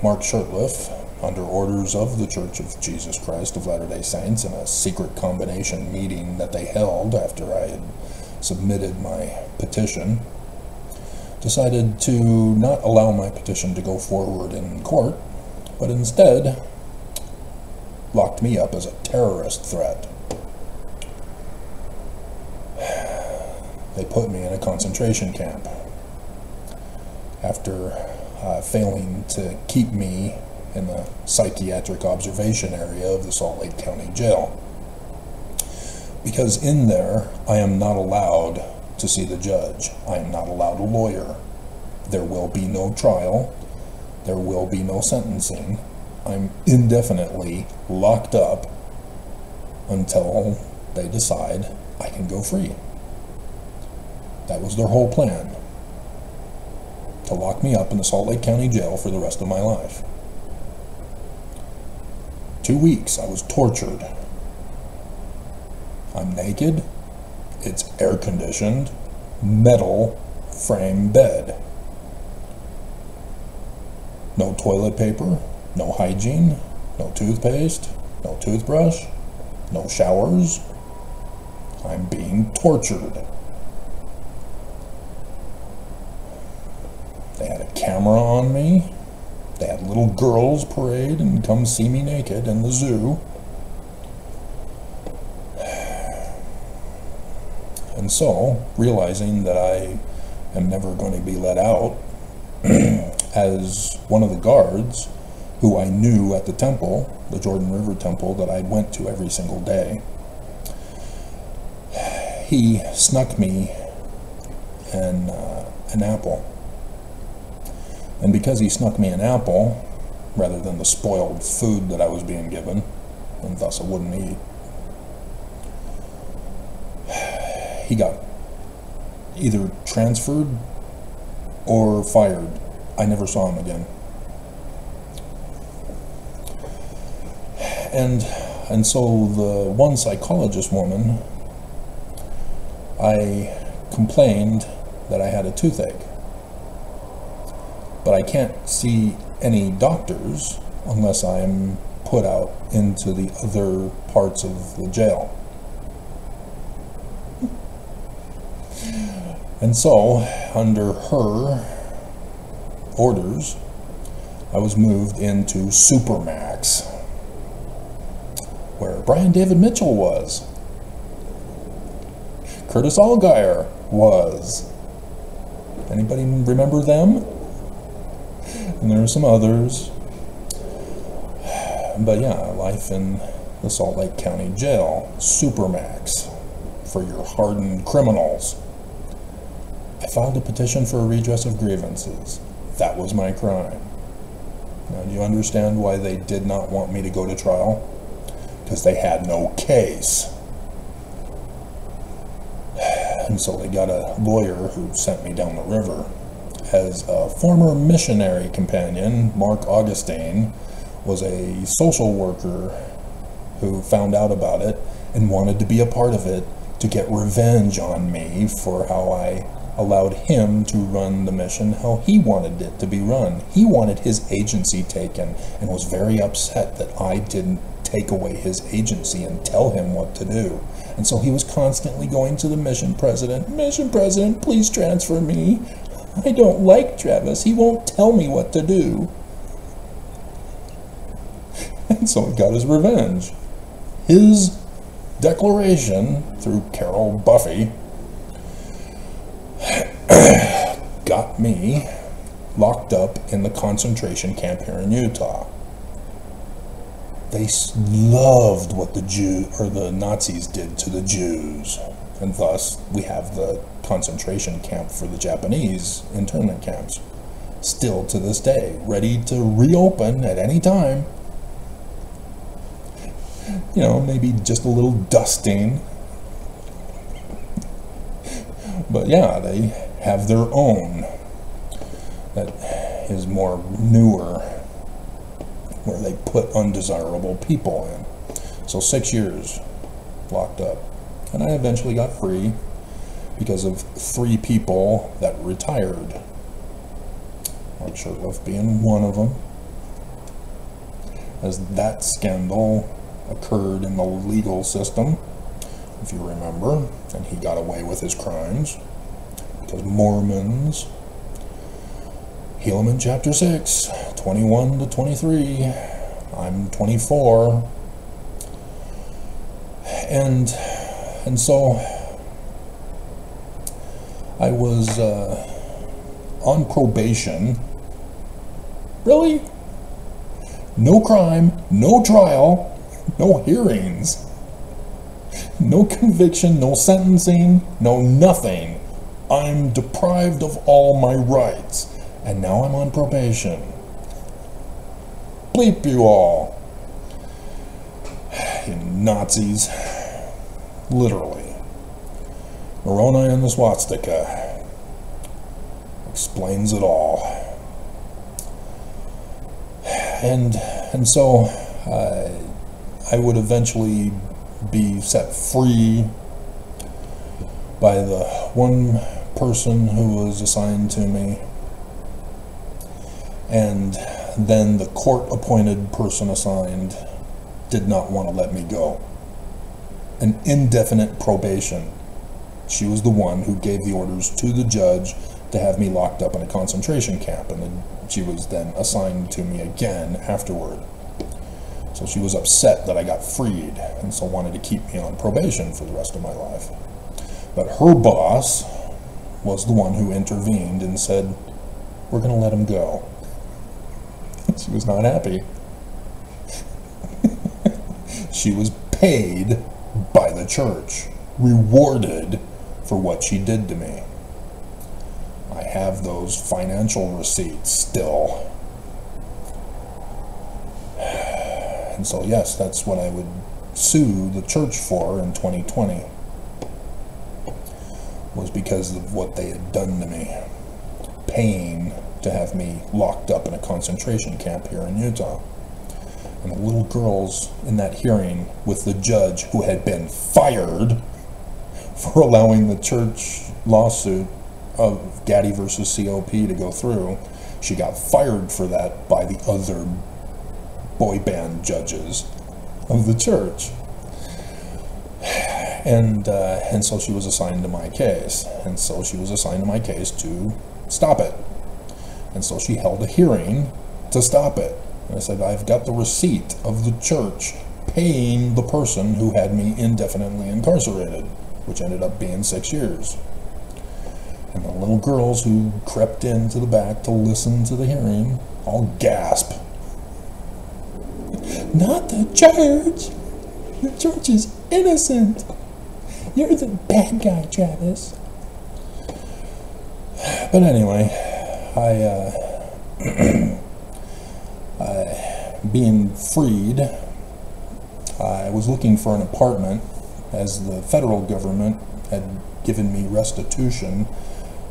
Mark Shurtleff, under orders of the Church of Jesus Christ of Latter-day Saints, in a secret combination meeting that they held after I had submitted my petition, decided to not allow my petition to go forward in court, but instead locked me up as a terrorist threat. They put me in a concentration camp after failing to keep me in the psychiatric observation area of the Salt Lake County Jail. Because in there, I am not allowed to see the judge. I am not allowed a lawyer. There will be no trial. There will be no sentencing. I'm indefinitely locked up until they decide I can go free. That was their whole plan, to lock me up in the Salt Lake County Jail for the rest of my life. 2 weeks I was tortured. I'm naked. It's air-conditioned, metal frame bed. No toilet paper, no hygiene, no toothpaste, no toothbrush, no showers. I'm being tortured. They had a camera on me. They had little girls parade and come see me naked in the zoo. And so, realizing that I am never going to be let out, as one of the guards, who I knew at the temple, the Jordan River Temple that I went to every single day, he snuck me an apple. And because he snuck me an apple, rather than the spoiled food that I was being given, and thus I wouldn't eat, he got either transferred or fired. I never saw him again. And so the one psychologist woman, I complained that I had a toothache. But I can't see any doctors unless I'm put out into the other parts of the jail. And so, under her orders, I was moved into Supermax, where Brian David Mitchell was. Curtis Allgaier was. Anybody remember them? And there are some others. But yeah, life in the Salt Lake County Jail, Supermax, for your hardened criminals. I filed a petition for a redress of grievances. That was my crime. Now, do you understand why they did not want me to go to trial? Because they had no case. And so they got a lawyer who sent me down the river. As a former missionary companion, Mark Augustine was a social worker who found out about it and wanted to be a part of it to get revenge on me for how I allowed him to run the mission how he wanted it to be run. He wanted his agency taken and was very upset that I didn't take away his agency and tell him what to do. And so he was constantly going to the mission president, please transfer me. I don't like Travis. He won't tell me what to do. And so he got his revenge. His declaration through Carol Buffy got me locked up in the concentration camp here in Utah. They loved what the Nazis did to the Jews, and thus we have the concentration camp for the Japanese internment camps, still to this day, ready to reopen at any time. You know, maybe just a little dusting. But yeah, they have their own that is more newer, where they put undesirable people in. So 6 years locked up. And I eventually got free because of 3 people that retired. Mark Shurtleff being one of them. As that scandal occurred in the legal system, if you remember, and he got away with his crimes because Mormons. Helaman chapter 6, 21 to 23. I'm 24. And so I was on probation. Really? No crime, no trial, no hearings, no conviction, no sentencing, no nothing. I'm deprived of all my rights. And now I'm on probation. Bleep you all. You Nazis. Literally. Moroni and the swastika explains it all. And so I would eventually be set free by the one person who was assigned to me, and then the court-appointed person assigned did not want to let me go. An indefinite probation. She was the one who gave the orders to the judge to have me locked up in a concentration camp, and she was then assigned to me again afterward. So she was upset that I got freed, and so wanted to keep me on probation for the rest of my life. But her boss was the one who intervened and said, we're going to let him go. She was not happy. She was paid by the church, rewarded for what she did to me. I have those financial receipts still. And so yes, that's what I would sue the church for in 2020. Was because of what they had done to me. Paying to have me locked up in a concentration camp here in Utah. And the little girls in that hearing with the judge who had been fired for allowing the church lawsuit of Gaddy versus COP to go through. She got fired for that by the other boy band judges of the church. And so she was assigned to my case. And so she was assigned to my case to stop it. And so she held a hearing to stop it. And I said, I've got the receipt of the church paying the person who had me indefinitely incarcerated, which ended up being 6 years. And the little girls who crept into the back to listen to the hearing all gasp. Not the church! The church is innocent! You're the bad guy, Travis. But anyway, being freed, I was looking for an apartment, as the federal government had given me restitution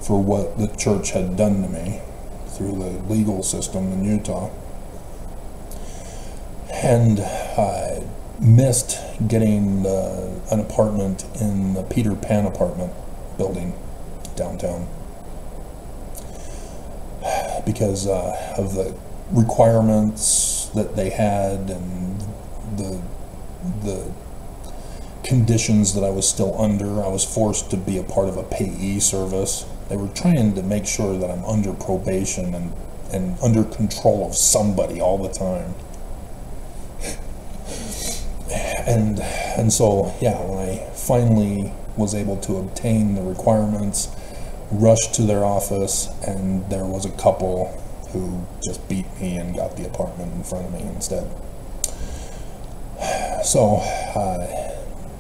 for what the church had done to me through the legal system in Utah. And I missed getting an apartment in the Peter Pan apartment building downtown because of the requirements that they had and the conditions that I was still under. I was forced to be a part of a payee service. They were trying to make sure that I'm under probation and under control of somebody all the time. And so, yeah, when I finally was able to obtain the requirements, rushed to their office, and there was a couple who just beat me and got the apartment in front of me instead. So,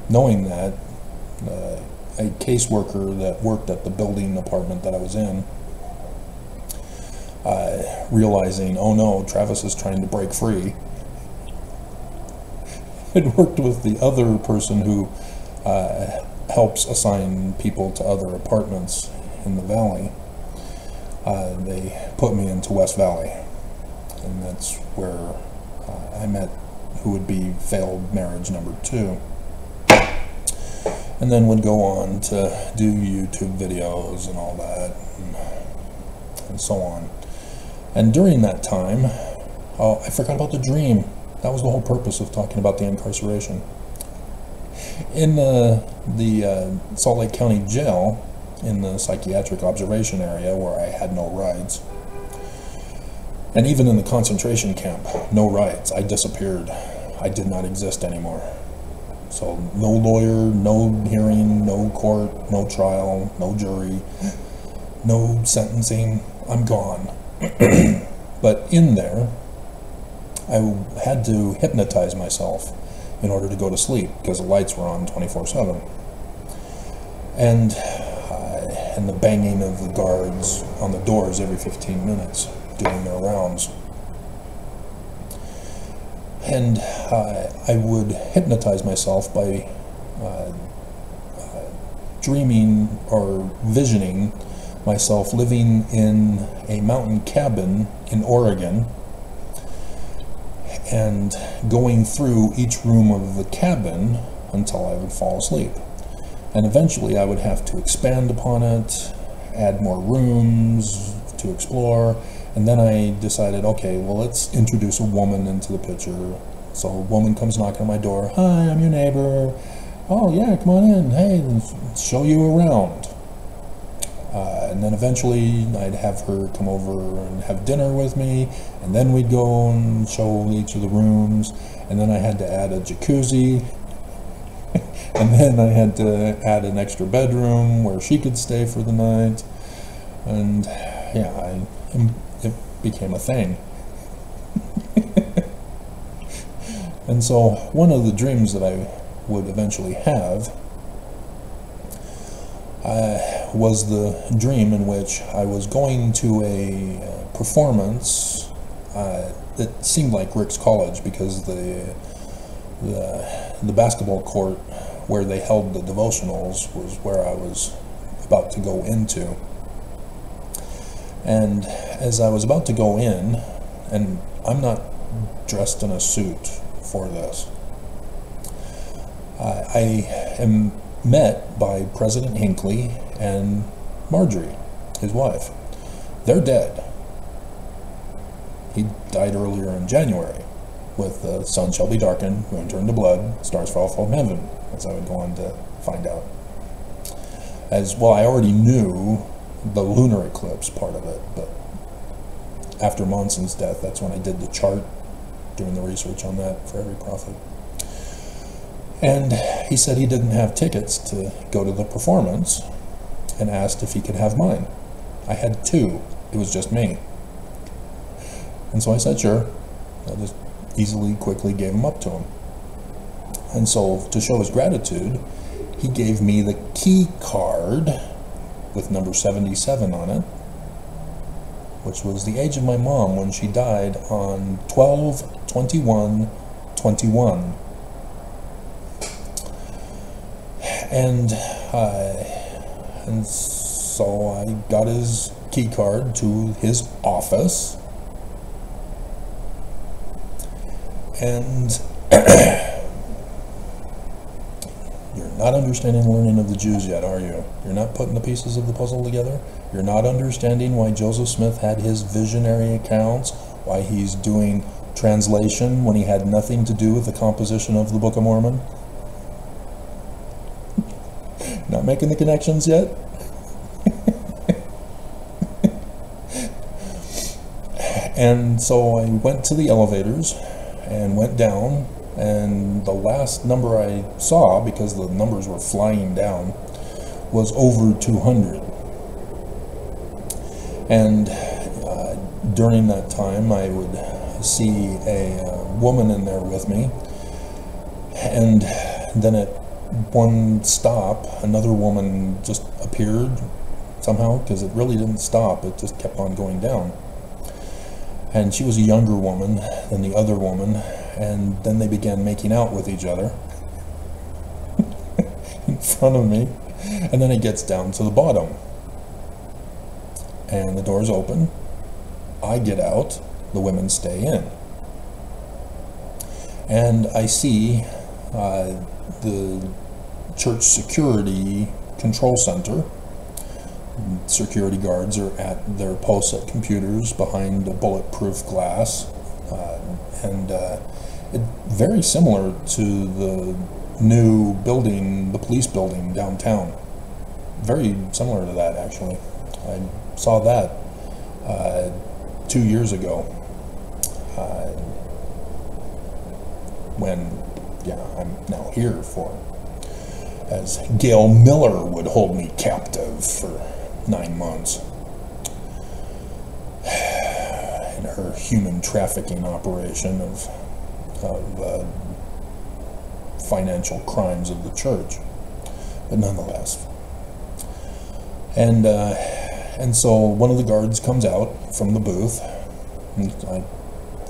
knowing that, a caseworker that worked at the building apartment that I was in, realizing, oh no, Travis is trying to break free, had worked with the other person who helps assign people to other apartments in the valley. They put me into West Valley, and that's where I met who would be failed marriage number 2, and then would go on to do YouTube videos and all that, and so on. And during that time, oh, I forgot about the dream. That was the whole purpose of talking about the incarceration. In the Salt Lake County Jail, in the psychiatric observation area where I had no rights, and even in the concentration camp, no rights. I disappeared. I did not exist anymore. So no lawyer, no hearing, no court, no trial, no jury, no sentencing. I'm gone. But in there, I had to hypnotize myself in order to go to sleep because the lights were on 24/7. And the banging of the guards on the doors every 15 minutes doing their rounds. And I would hypnotize myself by dreaming or visioning myself living in a mountain cabin in Oregon and going through each room of the cabin until I would fall asleep. And eventually I would have to expand upon it, add more rooms to explore, and then I decided, okay, well, let's introduce a woman into the picture. So a woman comes knocking on my door. Hi, I'm your neighbor. Oh yeah, come on in. Hey, let's show you around. And then eventually I'd have her come over and have dinner with me, and then we'd go and show each of the rooms, and then I had to add a jacuzzi, and then I had to add an extra bedroom where she could stay for the night, and yeah, it became a thing. And so one of the dreams that I would eventually have was the dream in which I was going to a performance that seemed like Rick's College, because the basketball court where they held the devotionals was where I was about to go into. And as I was about to go in, and I'm not dressed in a suit for this, I am met by President Hinckley and Marjorie, his wife. They're dead. He died earlier in January with the sun shall be darkened, moon turned to blood, stars fall from heaven, as I would go on to find out. As well, I already knew the lunar eclipse part of it, but after Monson's death, that's when I did the chart, doing the research on that for every prophet. And he said he didn't have tickets to go to the performance and asked if he could have mine. I had 2. It was just me. And so I said, sure. I just quickly gave them up to him. And so to show his gratitude, he gave me the key card with number 77 on it, which was the age of my mom when she died on 12/21/21. And so I got his key card to his office, and you're not understanding the learning of the Jews yet, are you? You're not putting the pieces of the puzzle together? You're not understanding why Joseph Smith had his visionary accounts, why he's doing translation when he had nothing to do with the composition of the Book of Mormon? Not making the connections yet? And so I went to the elevators and went down, and the last number I saw, because the numbers were flying down, was over 200. And during that time I would see a woman in there with me, and then at one stop another woman just appeared somehow, because it really didn't stop, it just kept on going down. And she was a younger woman than the other woman, and then they began making out with each other in front of me. And then it gets down to the bottom, and the doors open, I get out, the women stay in, and I see the church security control center. Security guards are at their posts at computers behind a bulletproof glass, and very similar to the new building, the police building downtown. Very similar to that, actually. I saw that 2 years ago, when, I'm now here for, as Gail Miller would hold me captive for 9 months in her human trafficking operation of financial crimes of the church, but nonetheless. And so one of the guards comes out from the booth, and I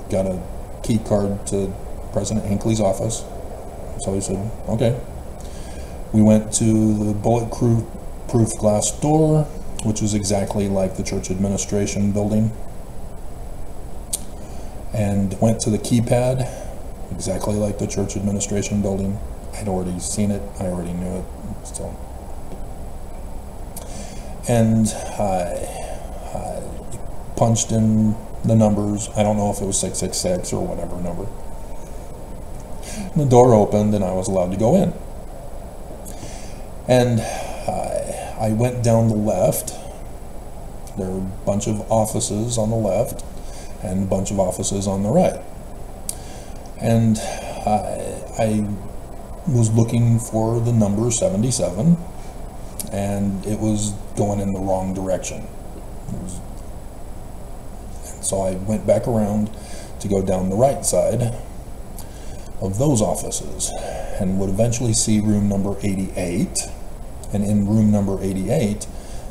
got a key card to President Hinckley's office, so he said, okay. We went to the bulletproof glass door, which was exactly like the church administration building, and went to the keypad, exactly like the church administration building. I'd already seen it, I already knew it, so. And I punched in the numbers. I don't know if it was 666 or whatever number. And the door opened, and I was allowed to go in. And I went down the left. There were a bunch of offices on the left and a bunch of offices on the right. And I was looking for the number 77, and it was going in the wrong direction. And so I went back around to go down the right side of those offices, and would eventually see room number 88. And in room number 88,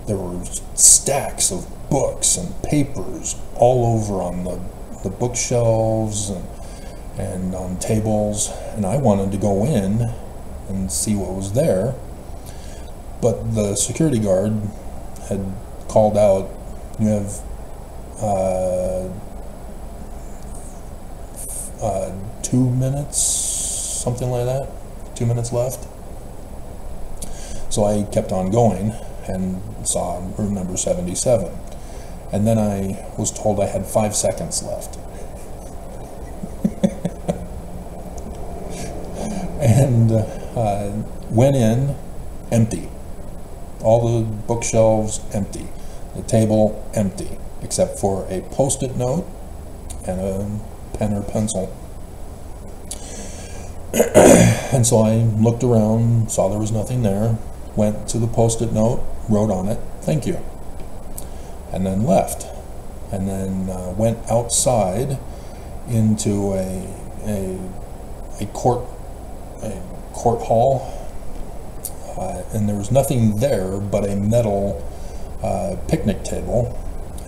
there were stacks of books and papers all over on the bookshelves and on tables, and I wanted to go in and see what was there, but the security guard had called out, you have 2 minutes, something like that, 2 minutes left. So I kept on going and saw room number 77. And then I was told I had 5 seconds left. And went in, empty. All the bookshelves empty. The table empty, except for a post-it note and a pen or pencil. And so I looked around, saw there was nothing there, went to the post-it note, wrote on it, "Thank you," and then left. And then went outside into a court hall, and there was nothing there but a metal picnic table,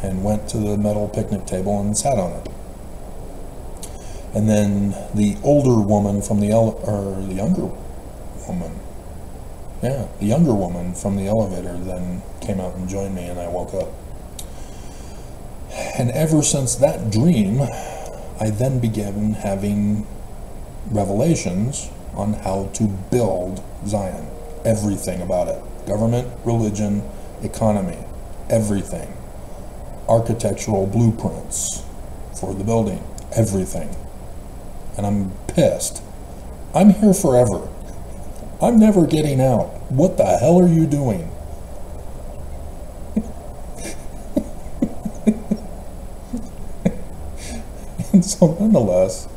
and went to the metal picnic table and sat on it. And then the older woman from the younger woman from the elevator then came out and joined me, and I woke up. And ever since that dream, I then began having revelations on how to build Zion. Everything about it. Government, religion, economy, everything. Architectural blueprints for the building, everything. And I'm pissed. I'm here forever. I'm never getting out. What the hell are you doing? And so nonetheless,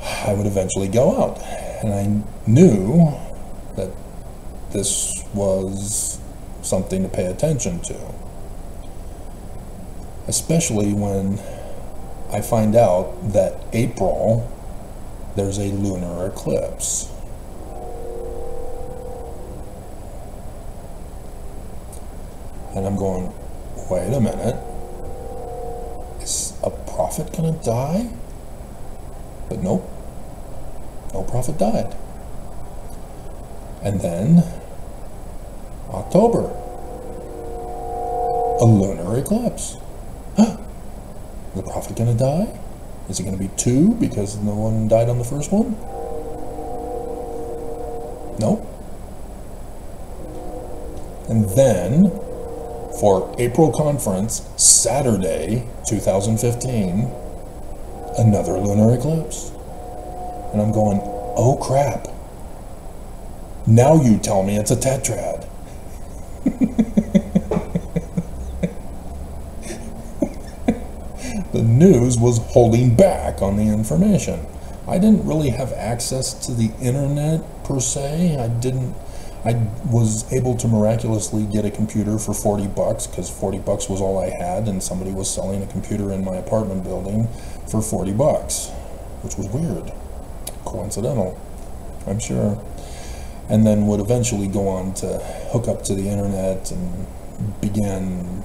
I would eventually go out. And I knew that this was something to pay attention to. Especially when I find out that April, there's a lunar eclipse. And I'm going, wait a minute. Is a prophet gonna die? But nope. No prophet died. And then October, a lunar eclipse. Is the prophet gonna die? Is it gonna be 2 because no one died on the first one? Nope. And then for April conference, Saturday 2015, another lunar eclipse. And I'm going, oh crap. Now you tell me it's a tetrad. The news was holding back on the information. I didn't really have access to the internet per se. I was able to miraculously get a computer for $40 because $40 was all I had, and somebody was selling a computer in my apartment building for $40, which was weird. Coincidental, I'm sure. And then would eventually go on to hook up to the internet and began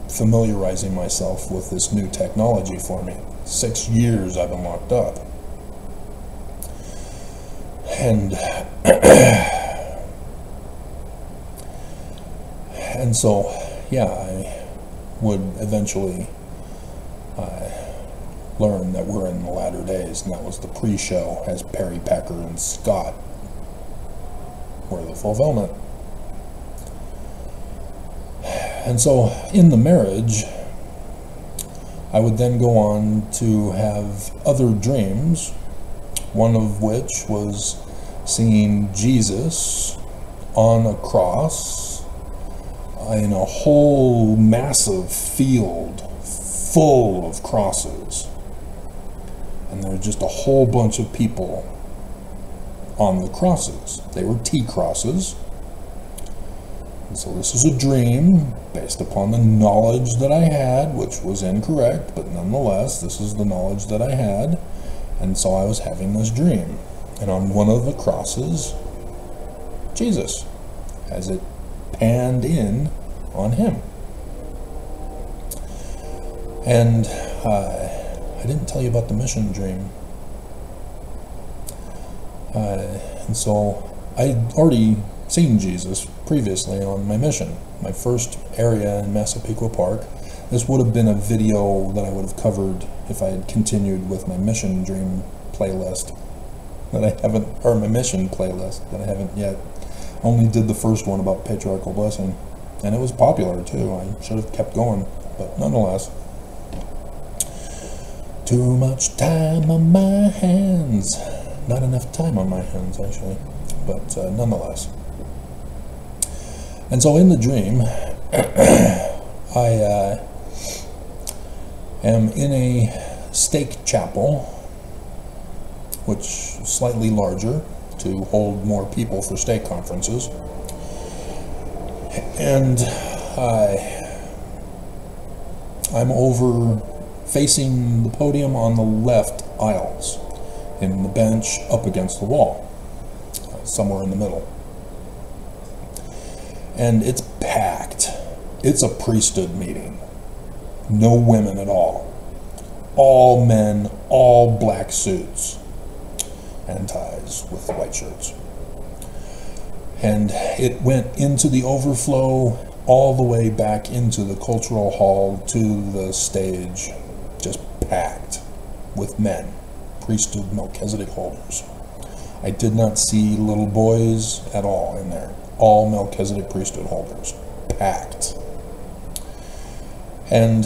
familiarizing myself with this new technology for me. 6 years I've been locked up. And and so, yeah, I would eventually learn that we're in the latter days, and that was the pre-show as Perry, Packer, and Scott were the fulfillment. And so in the marriage, I would then go on to have other dreams, one of which was seeing Jesus on a cross in a whole massive field full of crosses. And there were just a whole bunch of people on the crosses. They were T-crosses. And so this is a dream based upon the knowledge that I had, which was incorrect, but nonetheless, this is the knowledge that I had. And so I was having this dream. And on one of the crosses, Jesus, as it panned in on him. And I didn't tell you about the mission dream. And so I'd already seen Jesus previously on my mission, my first area in Massapequa Park. This would have been a video that I would have covered if I had continued with my mission dream playlist that I haven't, or my mission playlist that I haven't yet. I only did the first one about patriarchal blessing, and it was popular too. I should have kept going, but nonetheless. Too much time on my hands. Not enough time on my hands, actually, but nonetheless. And so in the dream, I am in a stake chapel, which is slightly larger to hold more people for stake conferences. And I'm over facing the podium on the left aisles, in the bench up against the wall. somewhere in the middle. And it's packed. It's a priesthood meeting. No women at all. All men, all black suits and ties with white shirts. And it went into the overflow all the way back into the cultural hall to the stage, just packed with men, priesthood Melchizedek holders. I did not see little boys at all in there. All Melchizedek priesthood holders, packed. And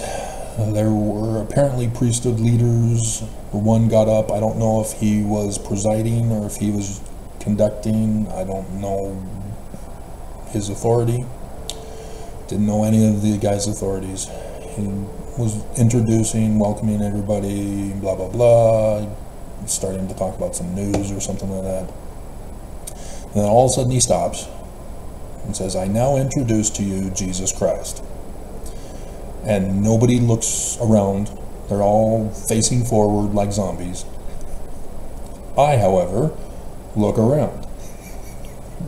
there were apparently priesthood leaders. One got up. I don't know if he was presiding or if he was conducting. I don't know his authority. Didn't know any of the guy's authorities. He was introducing, welcoming everybody, blah, blah, blah, starting to talk about some news or something like that. And then all of a sudden he stops and says, "I now introduce to you Jesus Christ." And nobody looks around. They're all facing forward like zombies. I, however, look around.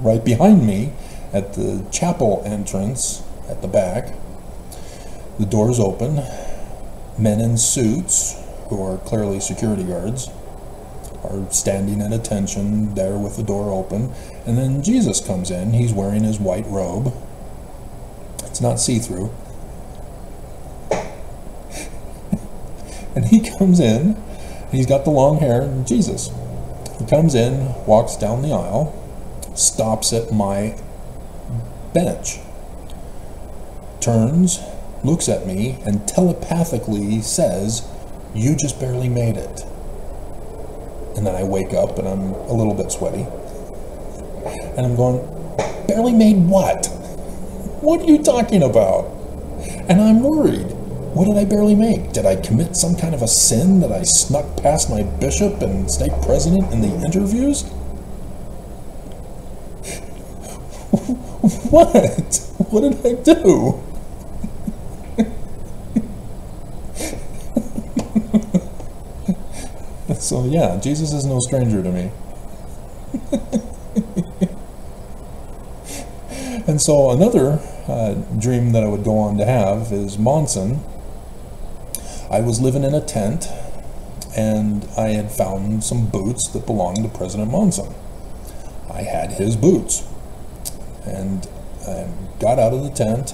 Right behind me, at the chapel entrance, at the back, the doors open. Men in suits, who are clearly security guards, are standing at attention there with the door open. And then Jesus comes in. He's wearing his white robe. It's not see-through. And he comes in, he's got the long hair, Jesus. He comes in, walks down the aisle, stops at my bench, turns, looks at me, and telepathically says, "You just barely made it." And then I wake up and I'm a little bit sweaty. And I'm going, "Barely made what? What are you talking about?" And I'm worried. What did I barely make? Did I commit some kind of a sin that I snuck past my bishop and stake president in the interviews? What? What did I do? So yeah, Jesus is no stranger to me. And so another dream that I would go on to have is Monson. I was living in a tent, and I had found some boots that belonged to President Monson. I had his boots, and I got out of the tent,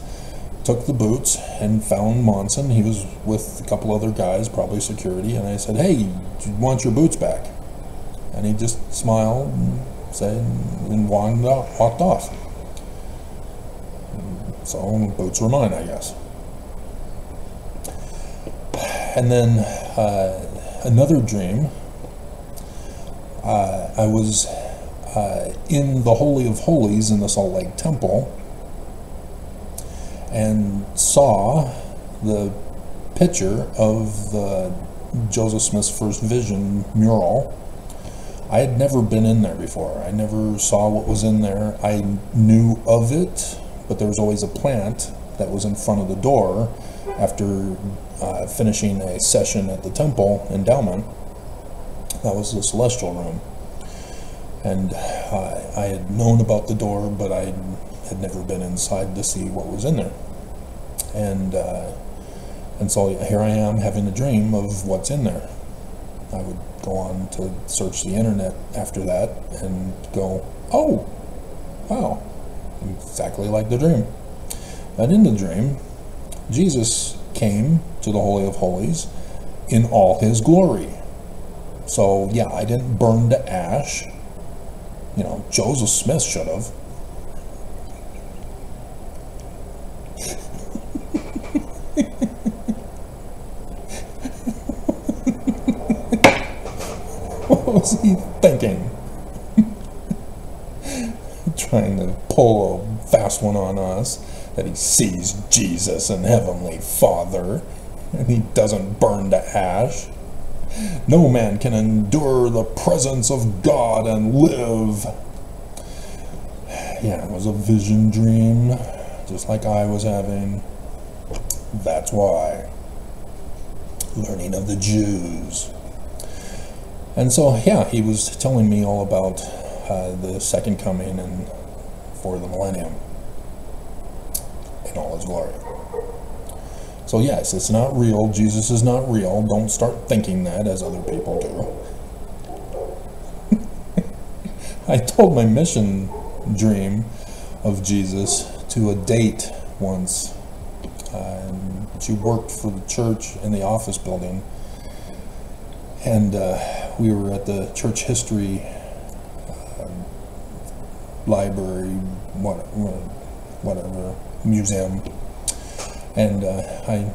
took the boots, and found Monson. He was with a couple other guys, probably security, and I said, "Hey, do you want your boots back?" And he just smiled and said, and walked off. So boots were mine, I guess. And then another dream, I was in the Holy of Holies in the Salt Lake Temple and saw the picture of the Joseph Smith's First Vision mural. I had never been in there before. I never saw what was in there. I knew of it, but there was always a plant that was in front of the door after finishing a session at the temple endowment. That was the celestial room. And I had known about the door, but I had never been inside to see what was in there. And so here I am having a dream of what's in there. I would go on to search the internet after that and go, "Oh, wow, exactly like the dream." And in the dream, Jesus came to the Holy of Holies in all his glory. So yeah, I didn't burn to ash. You know, Joseph Smith should have. What was he thinking? Trying to pull a fast one on us, that he sees Jesus and Heavenly Father, and he doesn't burn to ash. No man can endure the presence of God and live. Yeah, it was a vision dream, just like I was having. That's why. Learning of the Jews. And so, yeah, he was telling me all about the second coming and for the millennium in all his glory. So yes, it's not real. Jesus is not real. Don't start thinking that as other people do. I told my mission dream of Jesus to a date once. She worked for the church in the office building, and we were at the church history library, whatever, museum, and I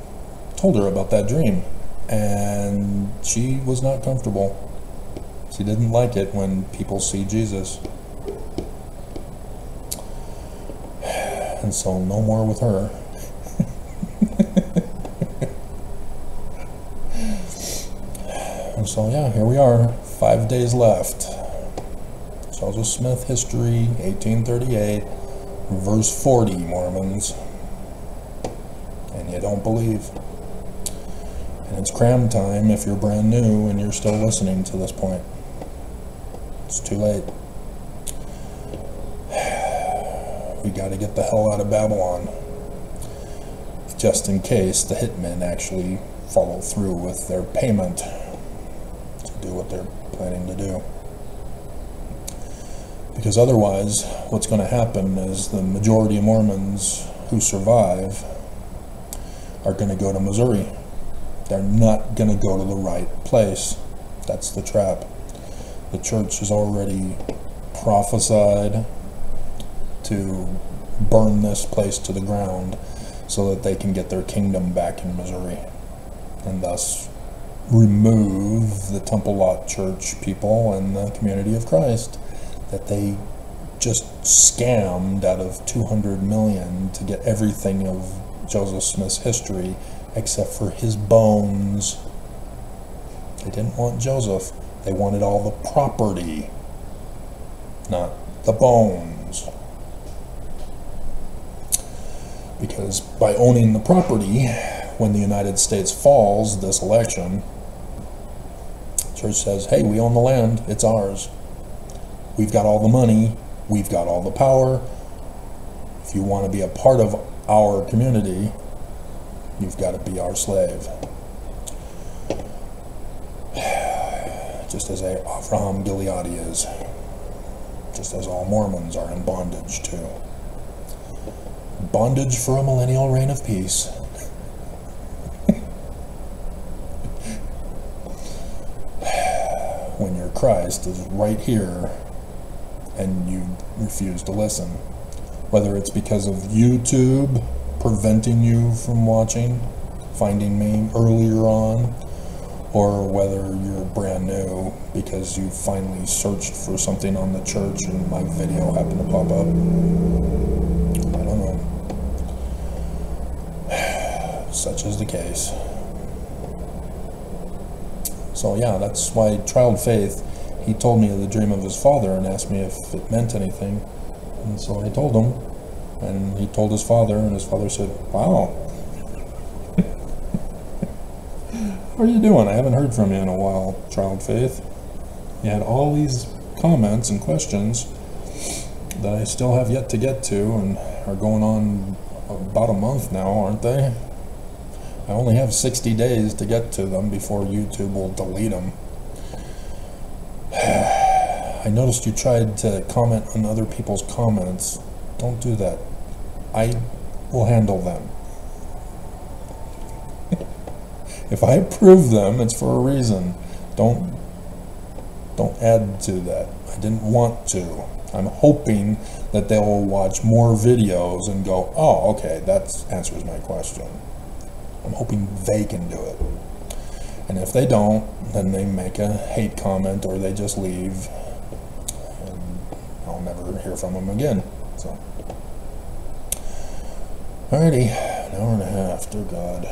told her about that dream, and she was not comfortable. She didn't like it when people see Jesus. And so no more with her. And so yeah, here we are, 5 days left. Joseph Smith History, 1838, verse 40, Mormons. And you don't believe. And it's cram time if you're brand new and you're still listening to this point. It's too late. We got to get the hell out of Babylon, just in case the hitmen actually follow through with their payment to do what they're planning to do. Because otherwise, what's going to happen is the majority of Mormons who survive are going to go to Missouri. They're not going to go to the right place. That's the trap. The church has already prophesied to burn this place to the ground so that they can get their kingdom back in Missouri, and thus remove the Temple Lot Church people and the Community of Christ that they just scammed out of $200 million to get everything of Joseph Smith's history except for his bones. They didn't want Joseph. They wanted all the property, not the bones. Because by owning the property, when the United States falls this election, the church says, hey, we own the land, it's ours. We've got all the money, we've got all the power. If you want to be a part of our community, you've got to be our slave. Just as Avraham Gileadi is. Just as all Mormons are in bondage too. Bondage for a millennial reign of peace. When your Christ is right here and you refuse to listen. Whether it's because of YouTube preventing you from watching, finding me earlier on, or whether you're brand new because you finally searched for something on the church and my video happened to pop up. I don't know. Such is the case. So yeah, that's why Child Faith, he told me the dream of his father and asked me if it meant anything. And so I told him, and he told his father, and his father said, wow. How are you doing? I haven't heard from you in a while, Child Faith. You had all these comments and questions that I still have yet to get to, and are going on about a month now, aren't they? I only have 60 days to get to them before YouTube will delete them. I noticed you tried to comment on other people's comments. Don't do that. I will handle them. If I approve them, it's for a reason. Don't add to that. I didn't want to. I'm hoping that they will watch more videos and go, oh, okay, that answers my question. I'm hoping they can do it. And if they don't, then they make a hate comment or they just leave. And I'll never hear from them again. So, alrighty, an hour and a half, dear God.